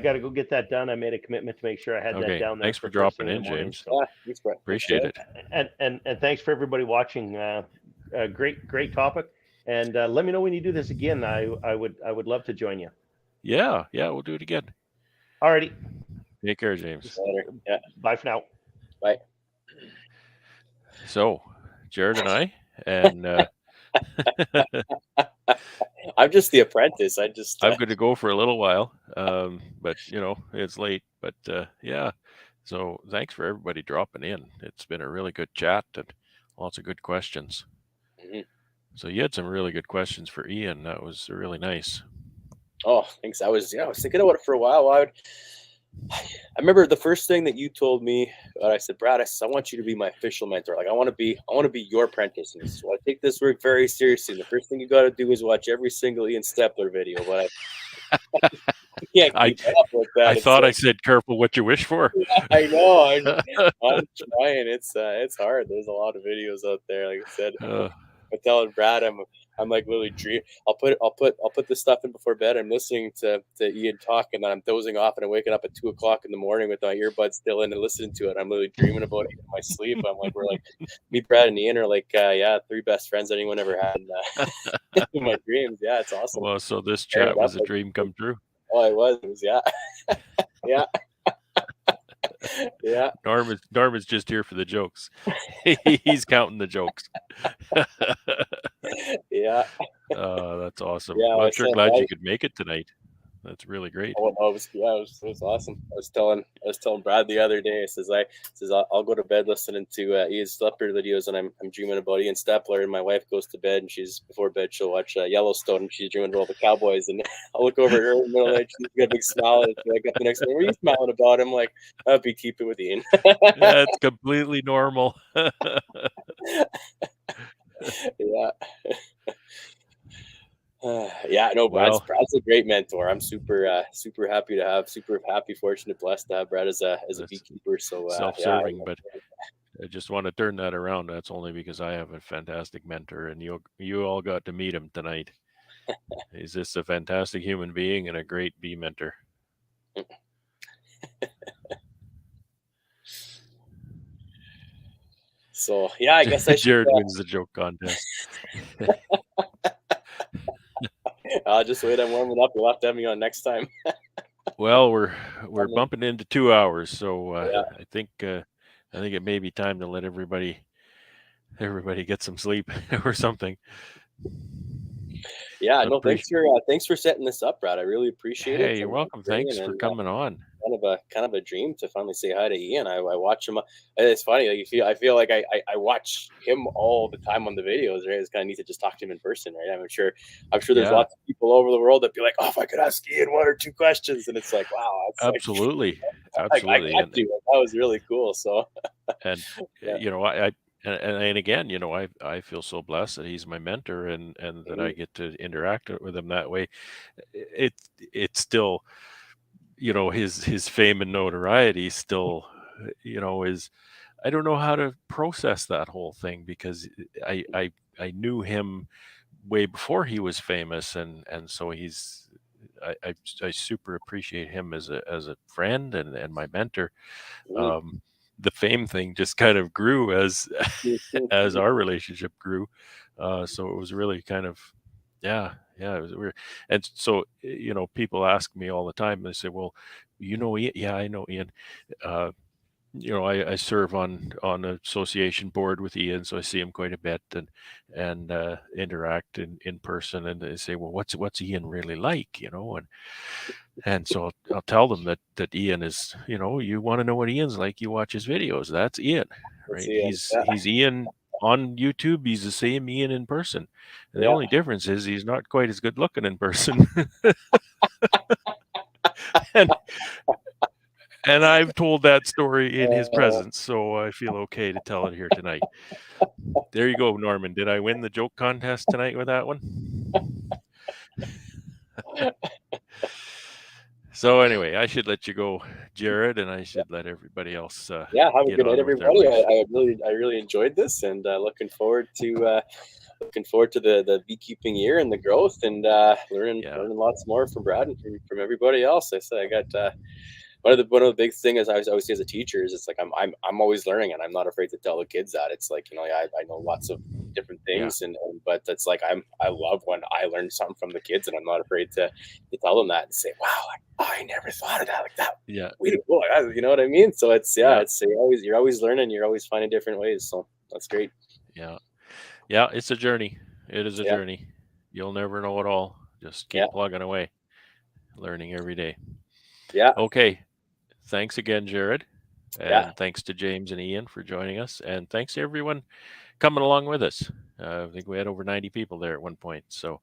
got to go get that done. I made a commitment to make sure I had that down there. Thanks for dropping in, James. So. Appreciate it. And thanks for everybody watching. Great topic. And let me know when you do this again. I would love to join you. Yeah, we'll do it again. Alrighty. Take care, James. Yeah. Bye for now. Bye. So, Jared and I, and I'm just the apprentice. I'm going to go for a little while, but it's late. But yeah, so thanks for everybody dropping in. It's been a really good chat and lots of good questions. Mm-hmm. So you had some really good questions for Ian. That was really nice. Oh, thanks. I was thinking about it for a while. I remember the first thing that you told me. I said, Brad, I want you to be my official mentor. Like I want to be your apprentice. And so I take this work very seriously. And the first thing you got to do is watch every single Ian Steppler video. But I can't keep up with that. I thought I said careful what you wish for. I know. I'm trying. It's hard. There's a lot of videos out there. Like I said, I'm telling Brad, I'm like literally dream. I'll put this stuff in before bed. I'm listening to Ian talk, and then I'm dozing off, and I'm waking up at 2 o'clock in the morning with my earbuds still in and listening to it. I'm literally dreaming about it in my sleep. I'm like, we're like, me, Brad, and Ian are like, yeah, 3 best friends anyone ever had in my dreams. Yeah, it's awesome. Well, so this chat was a dream come true. Oh, it was, yeah, yeah. Yeah. Norm is just here for the jokes. He's counting the jokes. Yeah. That's awesome. Yeah, well, I'm sure glad you could make it tonight. That's really great. Oh, no, it was awesome. I was telling Brad the other day. I'll go to bed listening to Ian Steppler videos, and I'm dreaming about Ian Steppler. And my wife goes to bed, and before bed she'll watch Yellowstone, and she's dreaming about all the cowboys. And I'll look over at her in the middle of the night. She's got a big smile. And I got the next morning. What are you smiling about? I'm like, I'll be keeping with Ian. That's completely normal. Yeah. Yeah, no, Brad's a great mentor. I'm super happy, fortunate, blessed to have Brad as a beekeeper. So self-serving, but I just want to turn that around. That's only because I have a fantastic mentor, and you all got to meet him tonight. He's just a fantastic human being and a great bee mentor. So yeah, I guess Jared wins the joke contest. I'll just wait. I'm warming up. You'll have to have me on next time. Well, we're bumping into 2 hours, so I think it may be time to let everybody get some sleep or something. Yeah, no, thanks for setting this up, Brad. I really appreciate it. Hey, you're welcome. Thanks for coming on. Kind of a dream to finally say hi to Ian. I watch him. It's funny. Like I feel like I watch him all the time on the videos. Right, it's kind of neat to just talk to him in person. Right, I'm sure there's lots of people all over the world that be like, oh, if I could ask Ian 1 or 2 questions, and it's like, wow, absolutely, absolutely. I that was really cool. So, and you know, and again, you know, I feel so blessed that he's my mentor and that I get to interact with him that way. It's still, you know, his fame and notoriety still, you know, is, I don't know how to process that whole thing, because I knew him way before he was famous, and so I super appreciate him as a friend and my mentor. The fame thing just kind of grew as our relationship grew. So it was really kind of, it was weird. And so, you know, people ask me all the time, they say, well, you know Ian? Yeah, I know Ian. You know, I serve on an association board with Ian, so I see him quite a bit and interact in person. And they say, well, what's Ian really like? You know, and so I'll tell them that Ian is, you know, you want to know what Ian's like, you watch his videos. That's Ian, right? He's Ian on YouTube. He's the same Ian in person. And the only difference is he's not quite as good looking in person. And I've told that story in his presence, so I feel okay to tell it here tonight. There you go, Norman. Did I win the joke contest tonight with that one? So anyway, I should let you go, Jared, and I should let everybody else. Have a good night, everybody. I really enjoyed this, and looking forward to the beekeeping year and the growth, and learning lots more from Brad and from everybody else. I said I got. One of the big things I always say as a teacher is it's like I'm always learning, and I'm not afraid to tell the kids that. It's like, you know, I know lots of different things, but it's like I love when I learn something from the kids, and I'm not afraid to tell them that and say, wow, I never thought of that like that. Yeah, you know what I mean? So it's you're always learning, you're always finding different ways. So that's great. Yeah, it's a journey. It is a journey. You'll never know it all. Just keep plugging away, learning every day. Yeah. Okay. Thanks again, Jared. And thanks to James and Ian for joining us. And thanks to everyone coming along with us. I think we had over 90 people there at one point. So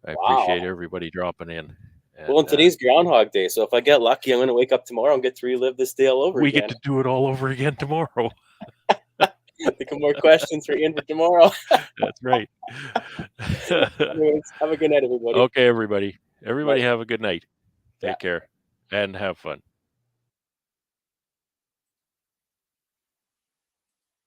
I appreciate everybody dropping in. And today's Groundhog Day. So if I get lucky, I'm going to wake up tomorrow and get to relive this day all over again. We get to do it all over again tomorrow. Think of more questions for Ian for tomorrow. That's right. Anyways, have a good night, everybody. Okay, everybody. Everybody have a good night. Take care and have fun.